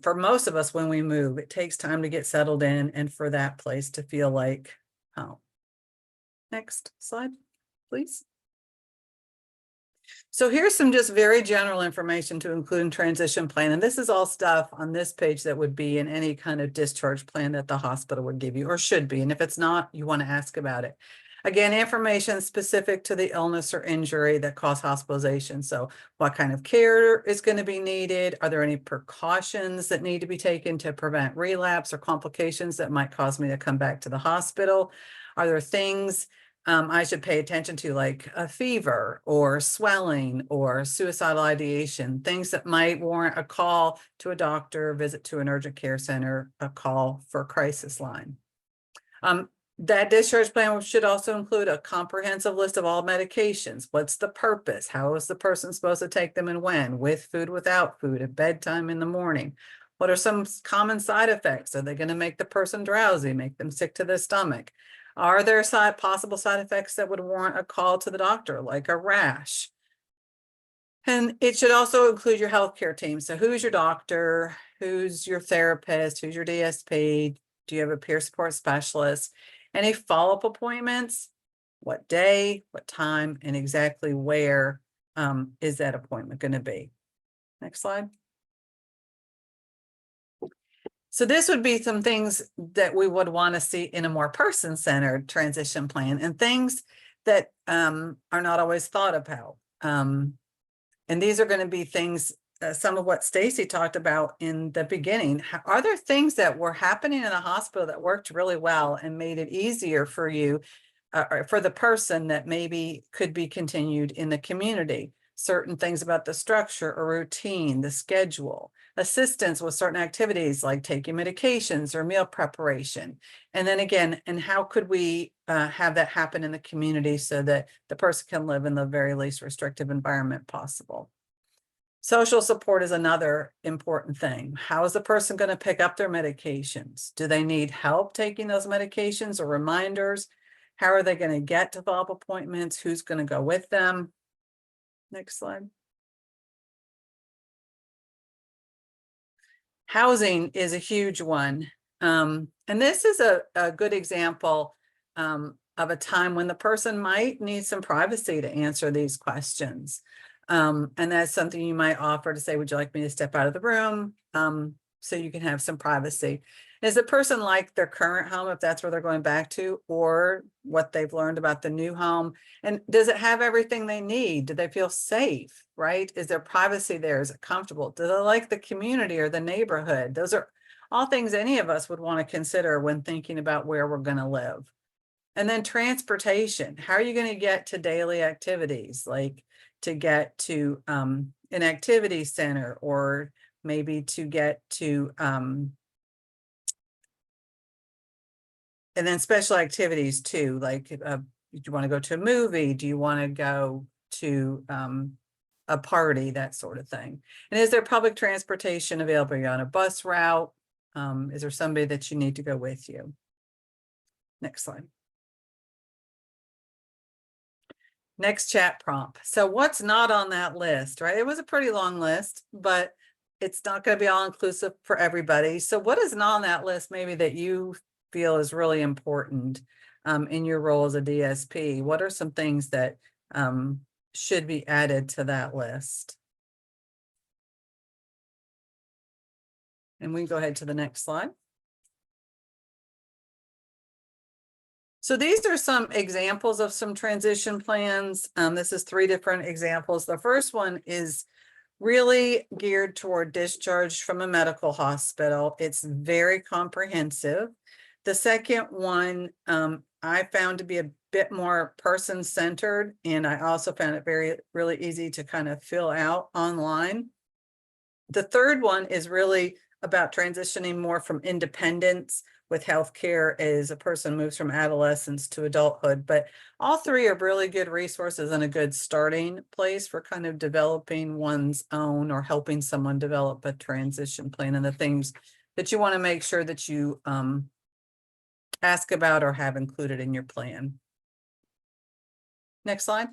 for most of us, when we move, it takes time to get settled in and for that place to feel like home. Next slide, please. So here's some just very general information to include in transition plan. And this is all stuff on this page that would be in any kind of discharge plan that the hospital would give you, or should be. And if it's not, you want to ask about it. Again, information specific to the illness or injury that caused hospitalization. So what kind of care is going to be needed? Are there any precautions that need to be taken to prevent relapse or complications that might cause me to come back to the hospital? Are there things I should pay attention to, like a fever or swelling or suicidal ideation, things that might warrant a call to a doctor, a visit to an urgent care center, a call for a crisis line. That discharge plan should also include a comprehensive list of all medications. What's the purpose? How is the person supposed to take them and when? With food, without food, at bedtime, in the morning? What are some common side effects? Are they going to make the person drowsy, make them sick to the stomach? Are there possible side effects that would warrant a call to the doctor, like a rash? And it should also include your healthcare team. So who's your doctor? Who's your therapist? Who's your DSP? Do you have a peer support specialist? Any follow-up appointments? What day, what time, and exactly where is that appointment going to be? Next slide. So this would be some things that we would want to see in a more person-centered transition plan, and things that are not always thought about. And these are going to be things, some of what Stacy talked about in the beginning. Are there things that were happening in the hospital that worked really well and made it easier for you, for the person, that maybe could be continued in the community? Certain things about the structure or routine, the schedule, assistance with certain activities like taking medications or meal preparation. And then again, and how could we have that happen in the community so that the person can live in the very least restrictive environment possible? Social support is another important thing. How is the person going to pick up their medications? Do they need help taking those medications or reminders? How are they going to get to follow-up appointments? Who's going to go with them? Next slide. Housing is a huge one. And this is a good example of a time when the person might need some privacy to answer these questions. And that's something you might offer to say, would you like me to step out of the room so you can have some privacy? Is the person like their current home, if that's where they're going back to, or what they've learned about the new home? And does it have everything they need? Do they feel safe, right? Is there privacy there? Is it comfortable? Do they like the community or the neighborhood? Those are all things any of us would want to consider when thinking about where we're going to live. And then transportation, how are you going to get to daily activities, like to get to an activity center, or maybe to get to and then special activities too, like do you want to go to a movie? Do you want to go to a party, that sort of thing? And is there public transportation available? Are you on a bus route? Is there somebody that you need to go with you? Next slide. Next chat prompt. So what's not on that list, right? It was a pretty long list, but it's not going to be all inclusive for everybody. So what is not on that list maybe that you feel is really important in your role as a DSP? What are some things that should be added to that list? And we can go ahead to the next slide. So these are some examples of some transition plans. This is 3 different examples. The first one is really geared toward discharge from a medical hospital. It's very comprehensive. The second one I found to be a bit more person-centered, and I also found it really easy to kind of fill out online. The third one is really about transitioning more from independence with healthcare as a person moves from adolescence to adulthood. But all 3 are really good resources and a good starting place for kind of developing one's own or helping someone develop a transition plan and the things that you want to make sure that you ask about or have included in your plan. Next slide.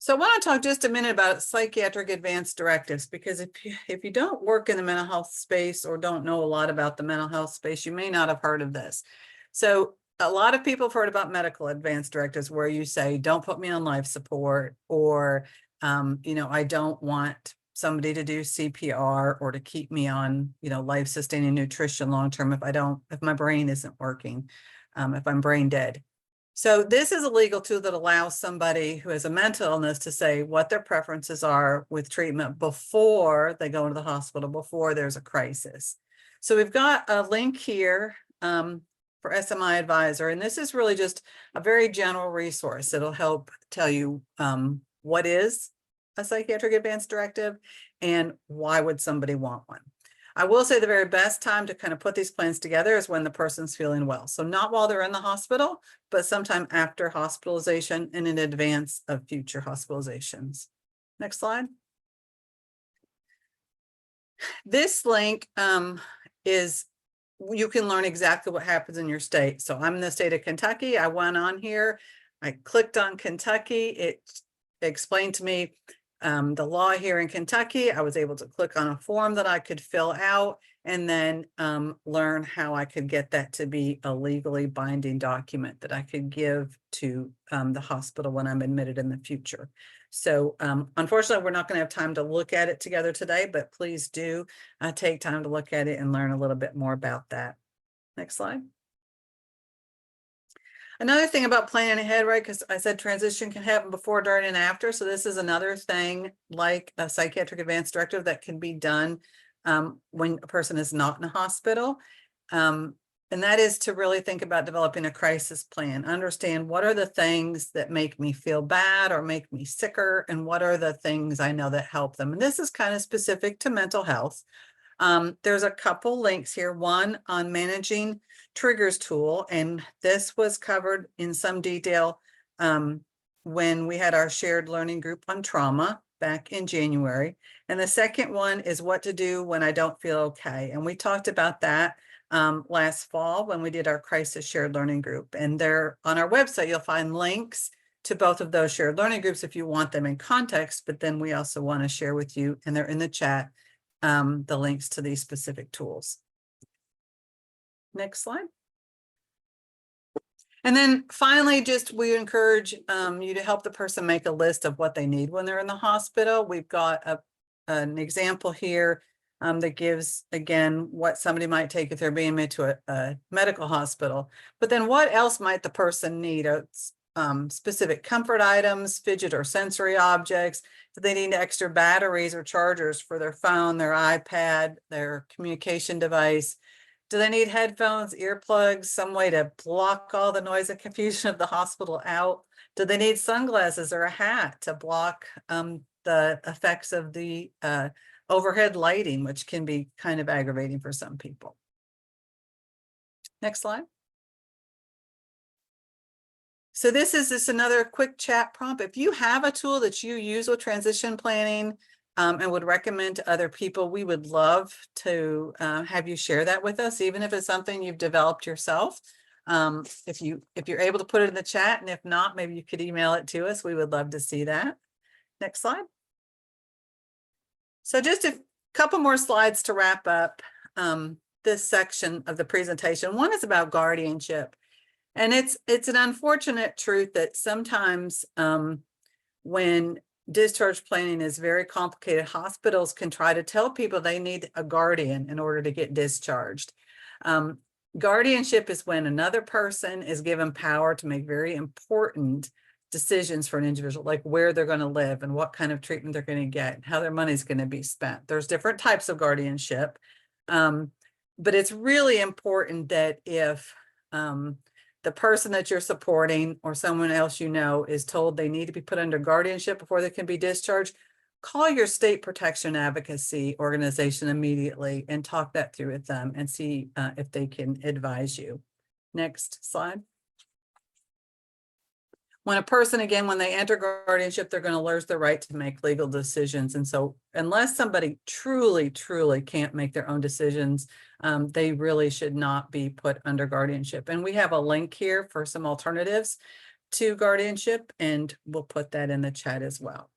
So I want to talk just a minute about psychiatric advance directives, because if you don't work in the mental health space or don't know a lot about the mental health space, you may not have heard of this. So a lot of people have heard about medical advance directives where you say, don't put me on life support, or, I don't want somebody to do CPR or to keep me on, life-sustaining nutrition long-term if my brain isn't working, if I'm brain dead. So this is a legal tool that allows somebody who has a mental illness to say what their preferences are with treatment before they go into the hospital, before there's a crisis. So we've got a link here for SMI Advisor, and this is really just a very general resource. It'll help tell you what is a psychiatric advance directive and why would somebody want one. I will say the very best time to kind of put these plans together is when the person's feeling well. So not while they're in the hospital, but sometime after hospitalization and in advance of future hospitalizations. Next slide. This link is, you can learn exactly what happens in your state. So I'm in the state of Kentucky. I went on here, I clicked on Kentucky. It explained to me the law here in Kentucky. I was able to click on a form that I could fill out and then learn how I could get that to be a legally binding document that I could give to the hospital when I'm admitted in the future. So unfortunately, we're not going to have time to look at it together today, but please do take time to look at it and learn a little bit more about that. Next slide. Another thing about planning ahead, right? Because I said transition can happen before, during, and after. So this is another thing like a psychiatric advance directive that can be done when a person is not in a hospital. And that is to really think about developing a crisis plan, understand what are the things that make me feel bad or make me sicker, and what are the things I know that help them. And this is kind of specific to mental health. There's a couple links here, one on managing triggers tool, and this was covered in some detail when we had our shared learning group on trauma back in January. And the second one is what to do when I don't feel okay. And we talked about that last fall when we did our crisis shared learning group. And there on our website, you'll find links to both of those shared learning groups if you want them in context, but then we also want to share with you, and they're in the chat, the links to these specific tools. Next slide. And then finally, just we encourage you to help the person make a list of what they need when they're in the hospital. We've got an example here that gives, again, what somebody might take if they're being admitted to a medical hospital. But then what else might the person need? specific comfort items, fidget or sensory objects? Do they need extra batteries or chargers for their phone, their iPad, their communication device? Do they need headphones, earplugs, some way to block all the noise and confusion of the hospital out? Do they need sunglasses or a hat to block the effects of the overhead lighting, which can be kind of aggravating for some people? Next slide. So this is just another quick chat prompt. If you have a tool that you use with transition planning and would recommend to other people, we would love to have you share that with us, even if it's something you've developed yourself. If you're able to put it in the chat, and if not, maybe you could email it to us. We would love to see that. Next slide. So just a couple more slides to wrap up this section of the presentation. One is about guardianship. And it's an unfortunate truth that sometimes when discharge planning is very complicated, hospitals can try to tell people they need a guardian in order to get discharged. Guardianship is when another person is given power to make very important decisions for an individual, like where they're going to live and what kind of treatment they're going to get, how their money is going to be spent. There's different types of guardianship, but it's really important that if the person that you're supporting or someone else you know is told they need to be put under guardianship before they can be discharged, call your state protection advocacy organization immediately and talk that through with them and see if they can advise you. Next slide. When a person, again, when they enter guardianship, they're going to lose their right to make legal decisions. And so unless somebody truly, truly can't make their own decisions, they really should not be put under guardianship. And we have a link here for some alternatives to guardianship, and we'll put that in the chat as well.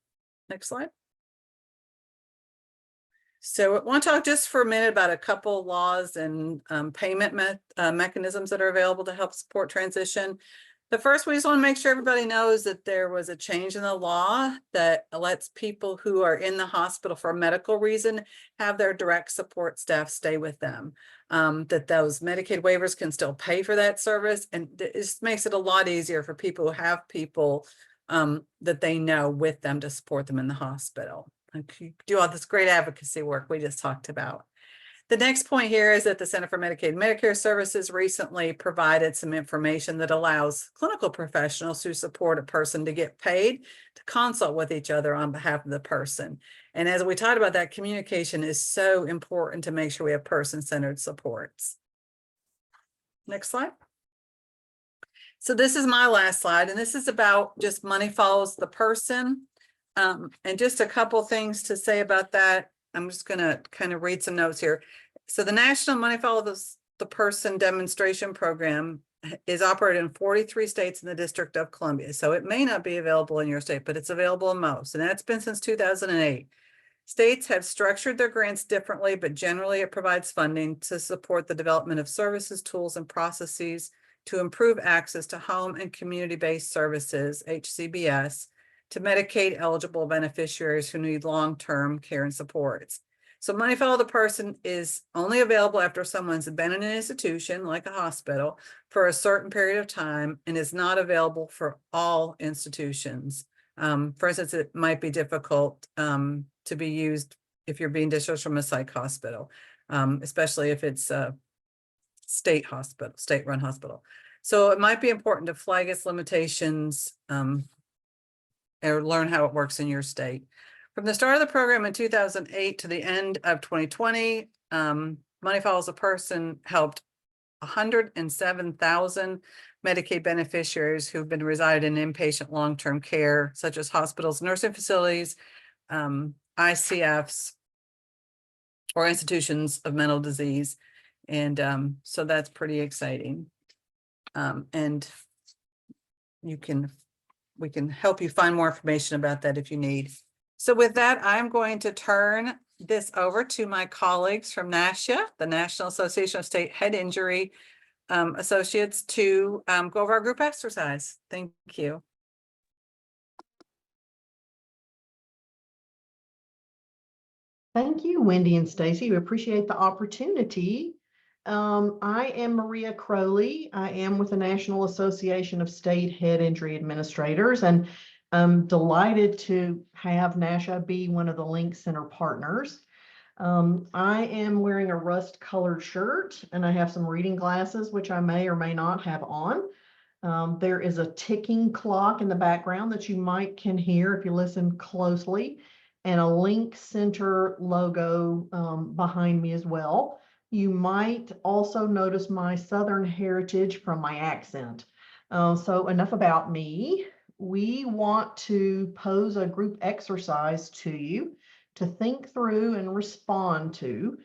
Next slide. So I want to talk just for a minute about a couple laws and payment mechanisms that are available to help support transition. The first, we just want to make sure everybody knows that there was a change in the law that lets people who are in the hospital for a medical reason have their direct support staff stay with them. That those Medicaid waivers can still pay for that service, and it just makes it a lot easier for people who have people that they know with them to support them in the hospital. Do all this great advocacy work we just talked about. The next point here is that the Center for Medicaid and Medicare Services recently provided some information that allows clinical professionals who support a person to get paid to consult with each other on behalf of the person. And as we talked about, that communication is so important to make sure we have person-centered supports. Next slide. So this is my last slide, and this is about just money follows the person. And just a couple things to say about that. I'm just going to kind of read some notes here. So the National Money Follows the Person demonstration program is operated in 43 states in the District of Columbia. So it may not be available in your state, but it's available in most. And that's been since 2008. States have structured their grants differently, but generally it provides funding to support the development of services, tools, and processes to improve access to home and community-based services, HCBS, to Medicaid eligible beneficiaries who need long-term care and supports. So Money Follow the Person is only available after someone's been in an institution like a hospital for a certain period of time and is not available for all institutions. For instance, it might be difficult to be used if you're being discharged from a psych hospital, especially if it's a state hospital, state-run hospital. So it might be important to flag its limitations or learn how it works in your state. From the start of the program in 2008 to the end of 2020, Money Follows a Person helped 107,000 Medicaid beneficiaries who've been residing in inpatient long-term care, such as hospitals, nursing facilities, ICFs, or institutions of mental disease. And so that's pretty exciting. And we can help you find more information about that if you need. So with that, I'm going to turn this over to my colleagues from NASHA, the National Association of State Head Injury Associates, to go over our group exercise. Thank you. Thank you, Wendy and Stacy. We appreciate the opportunity I am Maria Crowley. I am with the National Association of State Head Injury Administrators, and I'm delighted to have NASHA be one of the Link Center partners. I am wearing a rust-colored shirt, and I have some reading glasses, which I may or may not have on. There is a ticking clock in the background that you might can hear if you listen closely, and a Link Center logo behind me as well. You might also notice my Southern heritage from my accent. So enough about me. We want to pose a group exercise to you to think through and respond to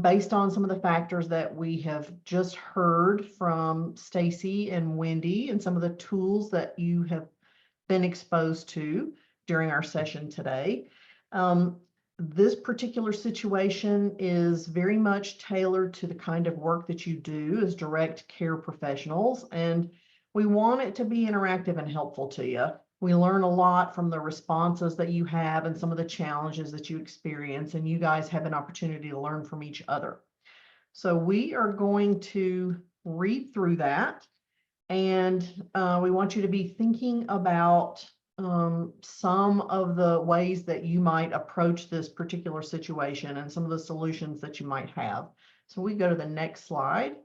based on some of the factors that we have just heard from Stacy and Wendy and some of the tools that you have been exposed to during our session today. This particular situation is very much tailored to the kind of work that you do as direct care professionals, and we want it to be interactive and helpful to you. We learn a lot from the responses that you have and some of the challenges that you experience, and you guys have an opportunity to learn from each other. So we are going to read through that, and we want you to be thinking about some of the ways that you might approach this particular situation and some of the solutions that you might have. So we go to the next slide.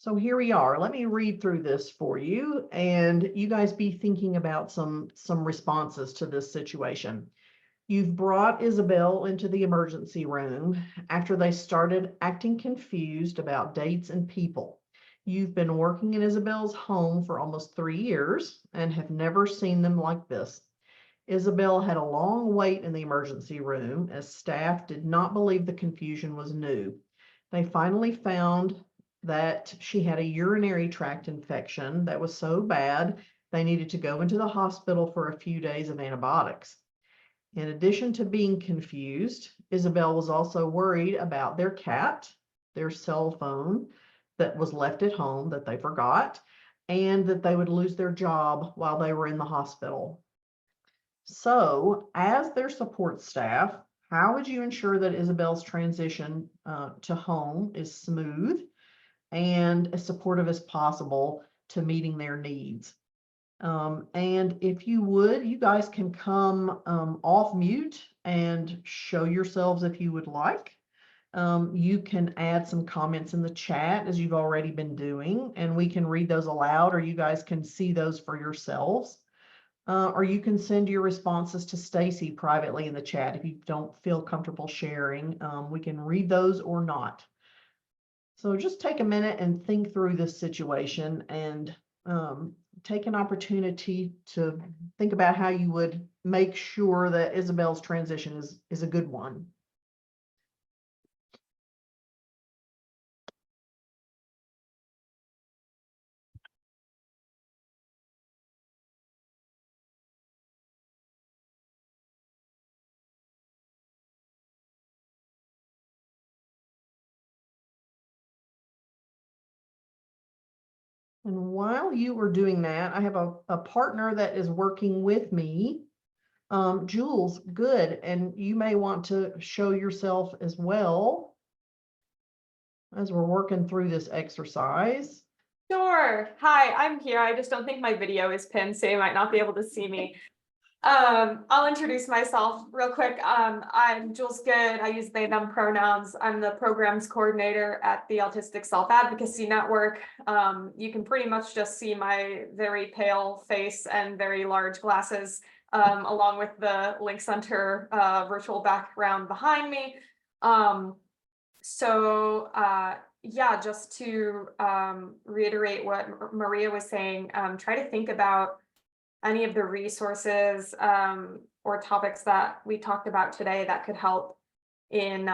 So here we are. Let me read through this for you, and you guys be thinking about some responses to this situation. You've brought Isabel into the emergency room after they started acting confused about dates and people. You've been working in Isabel's home for almost 3 years and have never seen them like this. Isabel had a long wait in the emergency room as staff did not believe the confusion was new. They finally found that she had a urinary tract infection that was so bad they needed to go into the hospital for a few days of antibiotics. In addition to being confused, Isabel was also worried about their cat, their cell phone that was left at home that they forgot, and that they would lose their job while they were in the hospital. So, as their support staff, how would you ensure that Isabel's transition to home is smooth and as supportive as possible to meeting their needs? And if you would, you guys can come off mute and show yourselves if you would like. You can add some comments in the chat as you've already been doing, and we can read those aloud, or you guys can see those for yourselves. Or you can send your responses to Stacy privately in the chat if you don't feel comfortable sharing. We can read those or not. So just take a minute and think through this situation, and take an opportunity to think about how you would make sure that Isabel's transition is a good one. And while you were doing that, I have a partner that is working with me. Jules, good. And you may want to show yourself as well as we're working through this exercise. Sure. Hi, I'm here. I just don't think my video is pinned, so you might not be able to see me. I'll introduce myself real quick. I'm Jules Good. I use they, them pronouns. I'm the programs coordinator at the Autistic Self-Advocacy Network. You can pretty much just see my very pale face and very large glasses, along with the Link Center virtual background behind me. Yeah, just to reiterate what Maria was saying, try to think about any of the resources or topics that we talked about today that could help in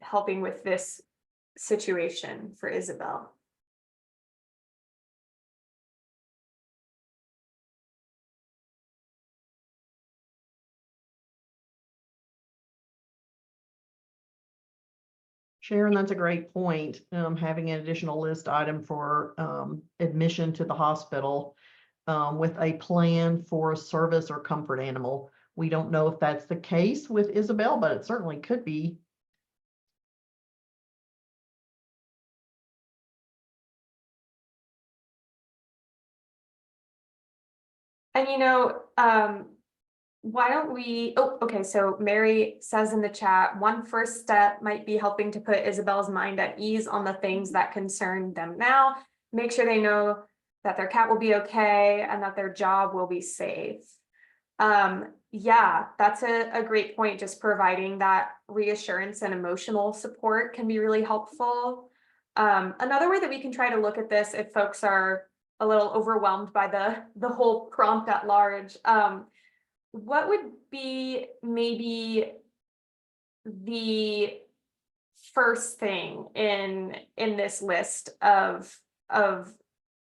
helping with this situation for Isabel. Sharon, that's a great point. Having an additional list item for admission to the hospital with a plan for a service or comfort animal. We don't know if that's the case with Isabel, but it certainly could be. And why don't we, oh, okay, so Mary says in the chat, one first step might be helping to put Isabel's mind at ease on the things that concern them now. Make sure they know that their cat will be okay and that their job will be safe. Yeah, that's a great point. Just providing that reassurance and emotional support can be really helpful. Another way that we can try to look at this if folks are a little overwhelmed by the whole prompt at large, what would be maybe the first thing in this list of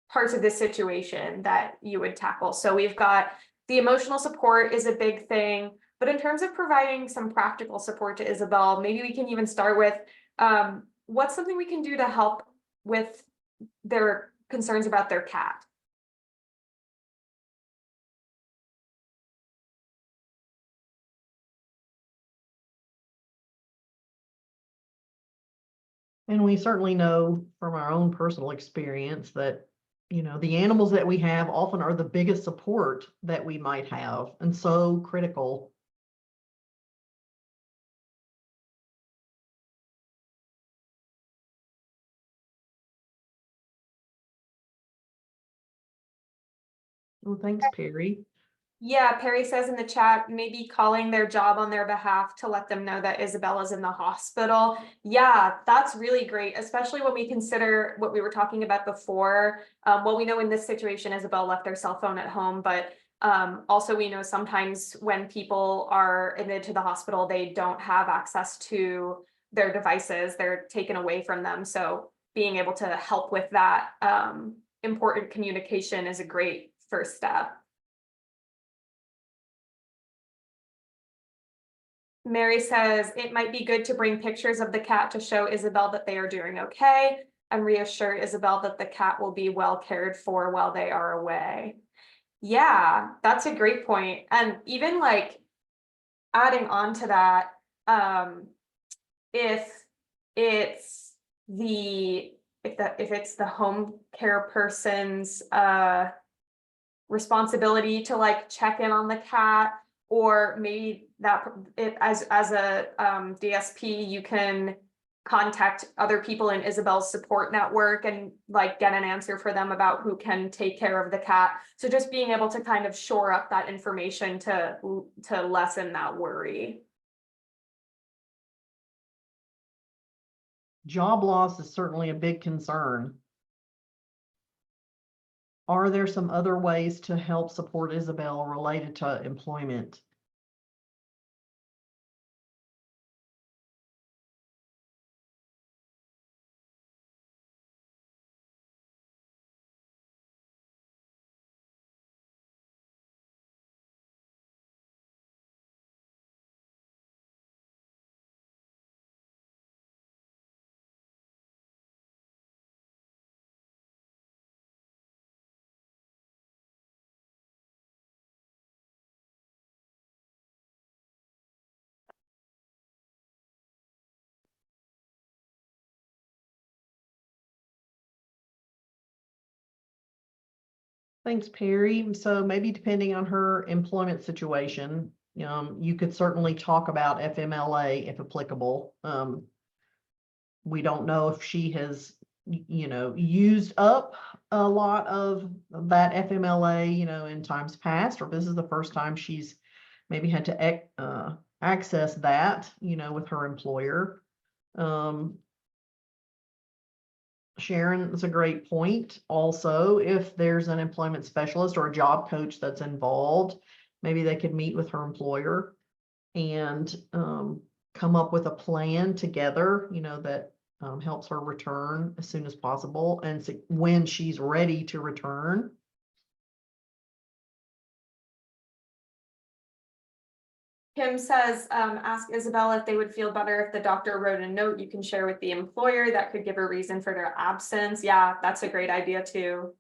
parts of this situation that you would tackle? So we've got the emotional support is a big thing, but in terms of providing some practical support to Isabel, maybe we can even start with what's something we can do to help with their concerns about their cat. And we certainly know from our own personal experience that, the animals that we have often are the biggest support that we might have, and so critical. Well, thanks, Perry. Yeah, Perry says in the chat, maybe calling their job on their behalf to let them know that Isabella's in the hospital. Yeah, that's really great, especially when we consider what we were talking about before. Well, we know in this situation, Isabel left their cell phone at home, but also we know sometimes when people are admitted to the hospital, they don't have access to their devices, they're taken away from them. So being able to help with that important communication is a great first step. Mary says it might be good to bring pictures of the cat to show Isabel that they are doing okay and reassure Isabel that the cat will be well cared for while they are away. Yeah, that's a great point. And even like adding on to that, if it's the home care person's responsibility to like check in on the cat, or maybe that as a DSP, you can contact other people in Isabel's support network and like get an answer for them about who can take care of the cat. So just being able to kind of shore up that information to lessen that worry. Job loss is certainly a big concern. Are there some other ways to help support Isabel related to employment? Thanks, Perry. So maybe depending on her employment situation, you could certainly talk about FMLA if applicable. We don't know if she has, used up a lot of that FMLA, in times past, or if this is the first time she's maybe had to access that, with her employer. Sharon is a great point. Also, if there's an employment specialist or a job coach that's involved, maybe they could meet with her employer and come up with a plan together, that helps her return as soon as possible and when she's ready to return. Kim says, ask Isabel if they would feel better if the doctor wrote a note you can share with the employer that could give a reason for their absence. Yeah, that's a great idea too.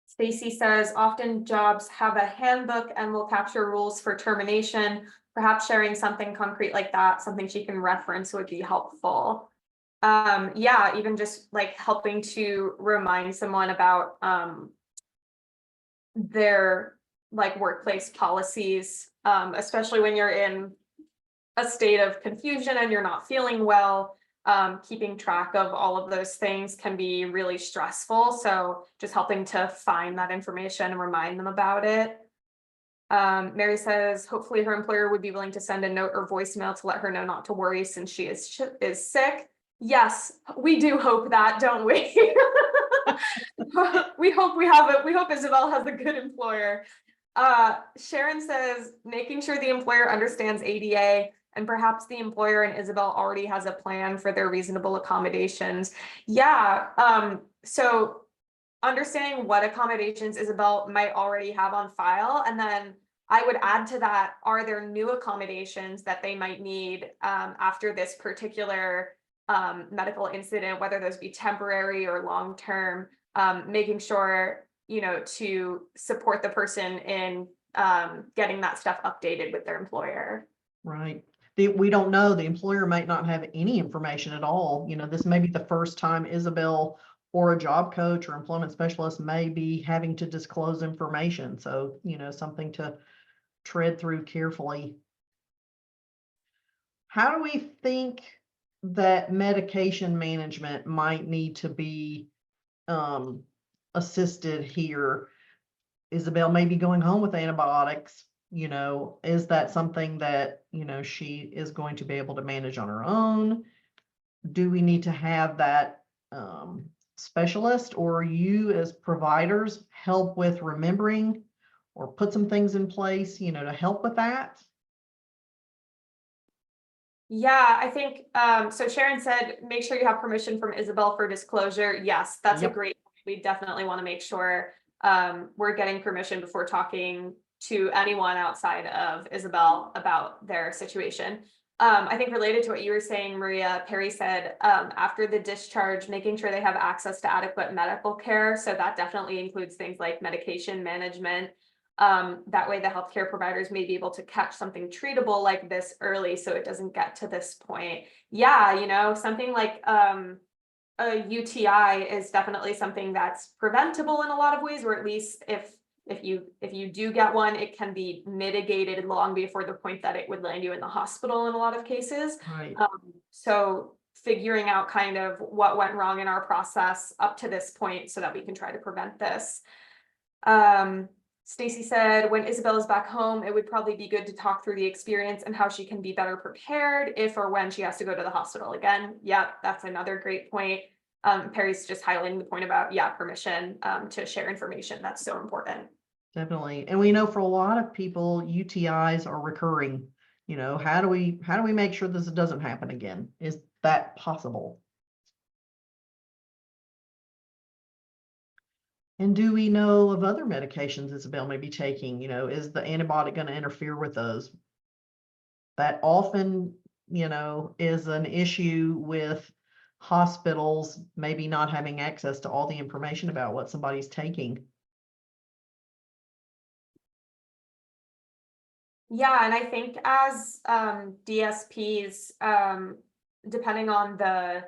Stacy says often jobs have a handbook and will capture rules for termination. Perhaps sharing something concrete like that, something she can reference would be helpful. Yeah, even just like helping to remind someone about their like workplace policies, especially when you're in a state of confusion and you're not feeling well. Keeping track of all of those things can be really stressful. So just helping to find that information and remind them about it. Mary says, hopefully her employer would be willing to send a note or voicemail to let her know not to worry since she is sick. Yes, we do hope that, don't we? We hope Isabel has a good employer. Sharon says, making sure the employer understands ADA and perhaps the employer and Isabel already has a plan for their reasonable accommodations. Yeah, so understanding what accommodations Isabel might already have on file, and then I would add to that, are there new accommodations that they might need after this particular medical incident, whether those be temporary or long-term, making sure, you know, to support the person in getting that stuff updated with their employer. Right. We don't know, the employer might not have any information at all. You know, this may be the first time Isabel or a job coach or employment specialist may be having to disclose information. So, you know, something to tread through carefully. How do we think that medication management might need to be assisted here? Isabel may be going home with antibiotics. You know, is that something that, you know, she is going to be able to manage on her own? Do we need to have that specialist, or you as providers help with remembering or put some things in place, you know, to help with that? Yeah, I think, so Sharon said, make sure you have permission from Isabel for disclosure. Yes, that's a Yep. great, we definitely want to make sure we're getting permission before talking to anyone outside of Isabel about their situation. I think related to what you were saying, Maria, Perry said, after the discharge, making sure they have access to adequate medical care. So that definitely includes things like medication management. That way the healthcare providers may be able to catch something treatable like this early so it doesn't get to this point. Yeah, you know, something like a UTI is definitely something that's preventable in a lot of ways, or at least if you do get one, it can be mitigated long before the point that it would land you in the hospital in a lot of cases. Right. So figuring out kind of what went wrong in our process up to this point so that we can try to prevent this. Stacy said, when Isabel is back home, it would probably be good to talk through the experience and how she can be better prepared if or when she has to go to the hospital again. Yeah, that's another great point. Perry's just highlighting the point about, yeah, permission to share information. That's so important. Definitely. And we know for a lot of people, UTIs are recurring. You know, how do we make sure this doesn't happen again? Is that possible? And do we know of other medications Isabel may be taking? You know, is the antibiotic going to interfere with those? That often, you know, is an issue with hospitals maybe not having access to all the information about what somebody's taking. Yeah, and I think as DSPs, depending on the,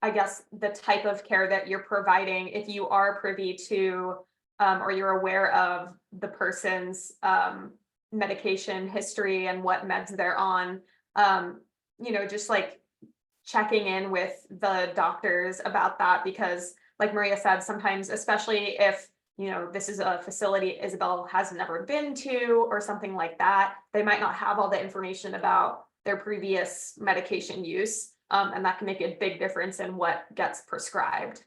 I guess, the type of care that you're providing, if you are privy to or you're aware of the person's medication history and what meds they're on, you know, just like checking in with the doctors about that, because like Maria said, sometimes, especially if, you know, this is a facility Isabel has never been to or something like that, they might not have all the information about their previous medication use. And that can make a big difference in what gets prescribed.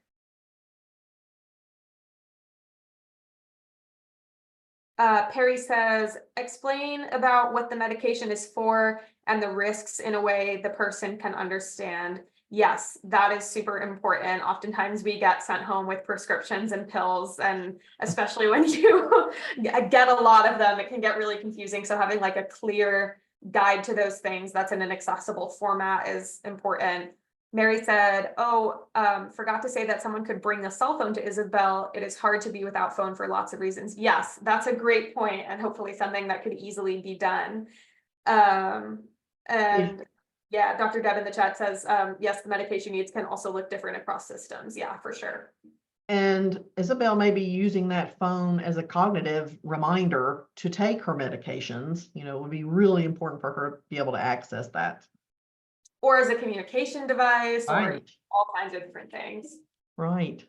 Perry says, explain about what the medication is for and the risks in a way the person can understand. Yes, that is super important. Oftentimes we get sent home with prescriptions and pills, and especially when you get a lot of them, it can get really confusing. So having like a clear guide to those things that's in an accessible format is important. Mary said, oh, forgot to say that someone could bring a cell phone to Isabel. It is hard to be without phone for lots of reasons. Yes, that's a great point, and hopefully something that could easily be done. And yeah, Dr. Deb in the chat says, yes, the medication needs can also look different across systems. Yeah, for sure. And Isabel may be using that phone as a cognitive reminder to take her medications. You know, it would be really important for her to be able to access that. Or as a communication device, or Right. all kinds of different things. Right.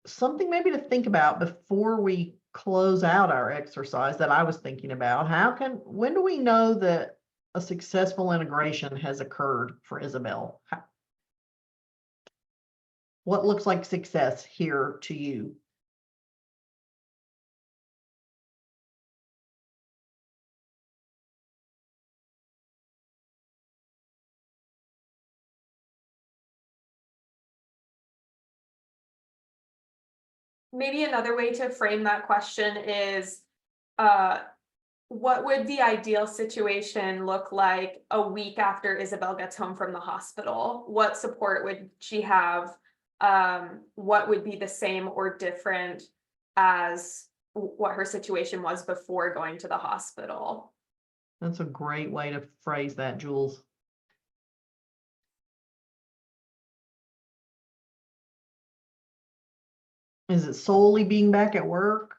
Something maybe to think about before we close out our exercise that I was thinking about. When do we know that a successful integration has occurred for Isabel? What looks like success here to you? Maybe another way to frame that question is, what would the ideal situation look like a week after Isabel gets home from the hospital? What support would she have? What would be the same or different as what her situation was before going to the hospital? That's a great way to phrase that, Jules. Is it solely being back at work?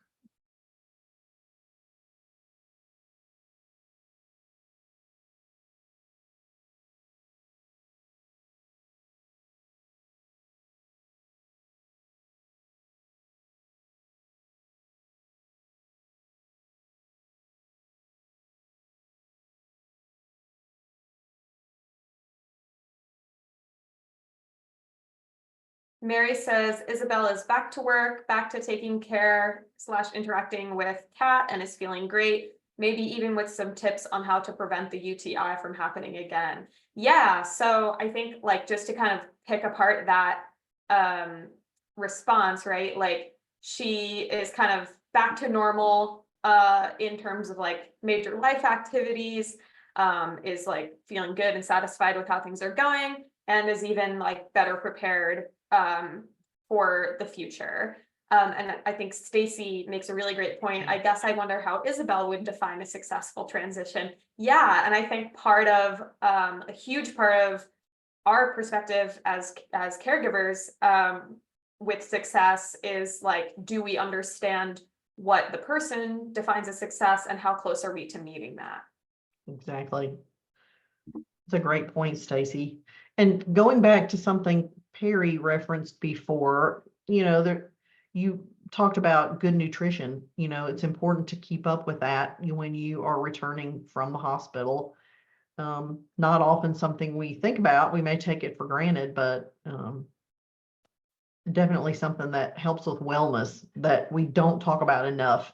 Mary says Isabel is back to work, back to taking care / interacting with Kat, and is feeling great. Maybe even with some tips on how to prevent the UTI from happening again. Yeah, so I think like just to kind of pick apart that response, right? Like she is kind of back to normal in terms of like major life activities, is like feeling good and satisfied with how things are going, and is even like better prepared for the future. And I think Stacy makes a really great point. I guess I wonder how Isabel would define a successful transition. Yeah, and I think part of a huge part of our perspective as caregivers with success is like, do we understand what the person defines as success, and how close are we to meeting that? Exactly. It's a great point, Stacy. And going back to something Perry referenced before, you talked about good nutrition. It's important to keep up with that when you are returning from the hospital. Not often something we think about. We may take it for granted, but definitely something that helps with wellness that we don't talk about enough.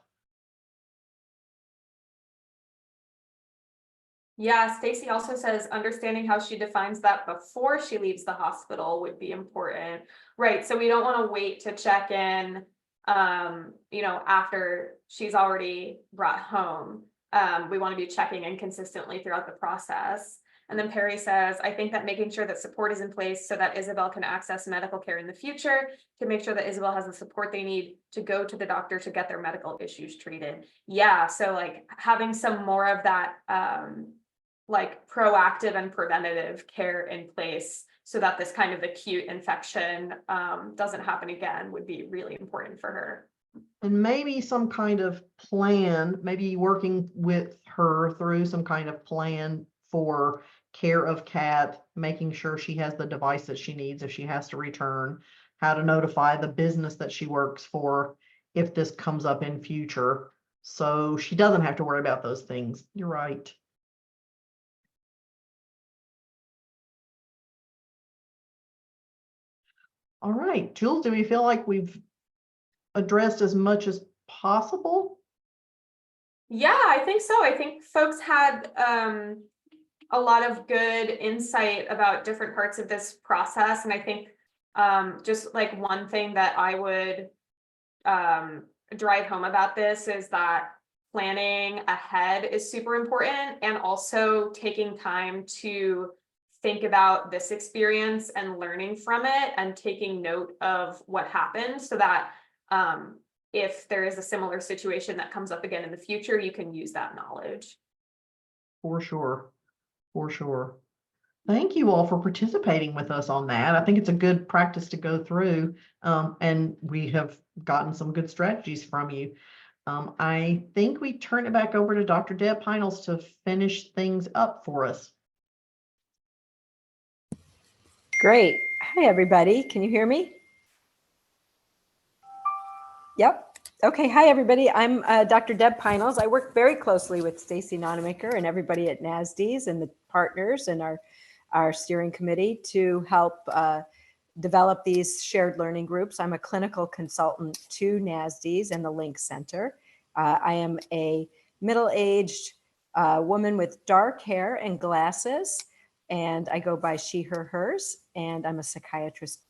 Yeah, Stacy also says understanding how she defines that before she leaves the hospital would be important. Right. So we don't want to wait to check in, after she's already brought home. We want to be checking in consistently throughout the process. And then Perry says, I think that making sure that support is in place so that Isabel can access medical care in the future, to make sure that Isabel has the support they need to go to the doctor to get their medical issues treated. Yeah. So like having some more of that, like proactive and preventative care in place so that this kind of acute infection doesn't happen again would be really important for her. And maybe some kind of plan, maybe working with her through some kind of plan for care of Kat, making sure she has the device that she needs if she has to return, how to notify the business that she works for if this comes up in future, so she doesn't have to worry about those things. You're right. All right, Jules, do we feel like we've addressed as much as possible? Yeah, I think so. I think folks had a lot of good insight about different parts of this process. And I think just like one thing that I would drive home about this is that planning ahead is super important, and also taking time to think about this experience and learning from it and taking note of what happened so that if there is a similar situation that comes up again in the future, you can use that knowledge. For sure. For sure. Thank you all for participating with us on that. I think it's a good practice to go through, and we have gotten some good strategies from you. I think we turn it back over to Dr. Deb Peinels to finish things up for us. Great. Hi, everybody. Can you hear me? Yep. Okay. Hi, everybody. I'm Dr. Deb Peinels. I work very closely with Stacy Nonemaker and everybody at NASDs and the partners and our steering committee to help develop these shared learning groups. I'm a clinical consultant to NASDs and the Link Center. I am a middle-aged woman with dark hair and glasses, and I go by she, her, hers, and I'm a psychiatrist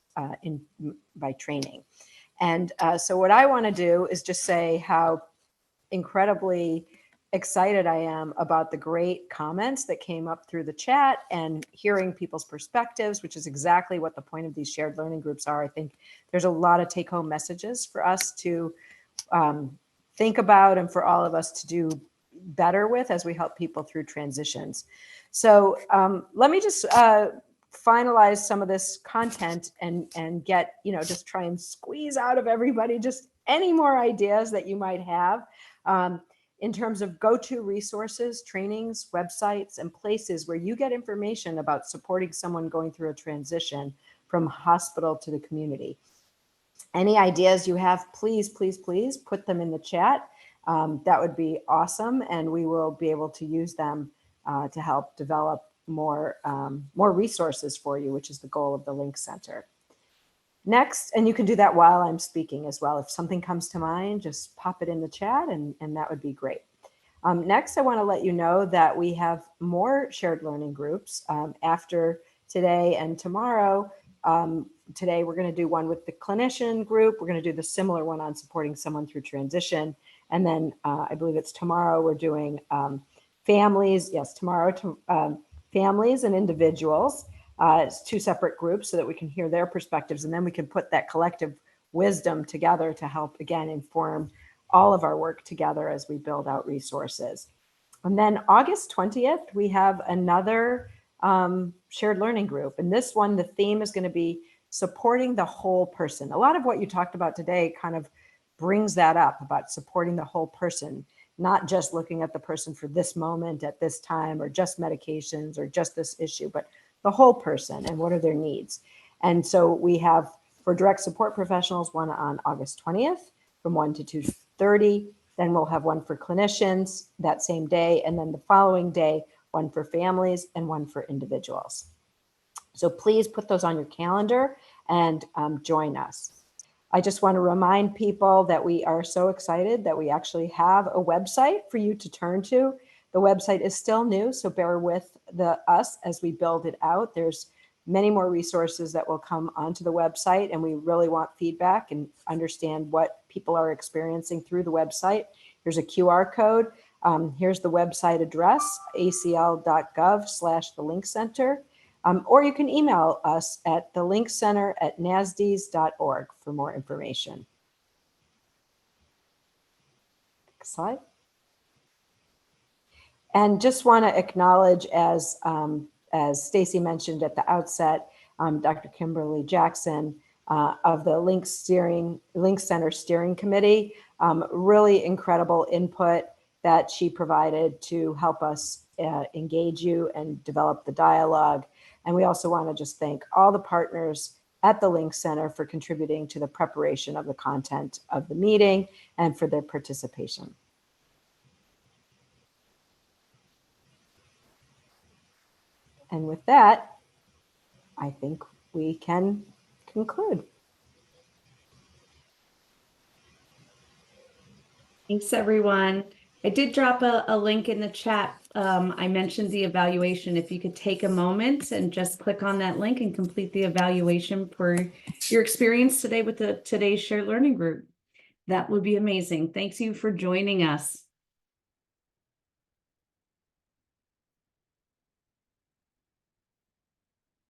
by training. And so what I want to do is just say how incredibly excited I am about the great comments that came up through the chat and hearing people's perspectives, which is exactly what the point of these shared learning groups are. I think there's a lot of take-home messages for us to think about and for all of us to do better with as we help people through transitions. So let me just finalize some of this content and get, just try and squeeze out of everybody just any more ideas that you might have in terms of go-to resources, trainings, websites, and places where you get information about supporting someone going through a transition from hospital to the community. Any ideas you have, please, please, please put them in the chat. That would be awesome, and we will be able to use them to help develop more resources for you, which is the goal of the Link Center. Next, and you can do that while I'm speaking as well. If something comes to mind, just pop it in the chat and that would be great. Next, I want to let you know that we have more shared learning groups after today and tomorrow. Today, we're going to do one with the clinician group. We're going to do the similar one on supporting someone through transition. And then I believe it's tomorrow we're doing families. Yes, tomorrow to families and individuals. It's two separate groups so that we can hear their perspectives, and then we can put that collective wisdom together to help, again, inform all of our work together as we build out resources. And then August 20th, we have another shared learning group. And this one, the theme is going to be supporting the whole person. A lot of what you talked about today kind of brings that up about supporting the whole person, not just looking at the person for this moment at this time, or just medications or just this issue, but the whole person and what are their needs. And so we have for direct support professionals, one on August 20th from 1 to 2:30. Then we'll have one for clinicians that same day. And then the following day, one for families and one for individuals. So please put those on your calendar and join us. I just want to remind people that we are so excited that we actually have a website for you to turn to. The website is still new, so bear with us as we build it out. There's many more resources that will come onto the website, and we really want feedback and understand what people are experiencing through the website. Here's a QR code. Here's the website address, acl.gov/thelinkcenter. Or you can email us at thelinkcenter@nasds.org for more information. Next slide. And just want to acknowledge, as Stacy mentioned at the outset, Dr. Kimberly Jackson of the Link Center Steering Committee, really incredible input that she provided to help us engage you and develop the dialogue. And we also want to just thank all the partners at the Link Center for contributing to the preparation of the content of the meeting and for their participation. And with that, I think we can conclude. Thanks, everyone. I did drop a link in the chat. I mentioned the evaluation. If you could take a moment and just click on that link and complete the evaluation for your experience today with today's shared learning group, that would be amazing. Thanks you for joining us.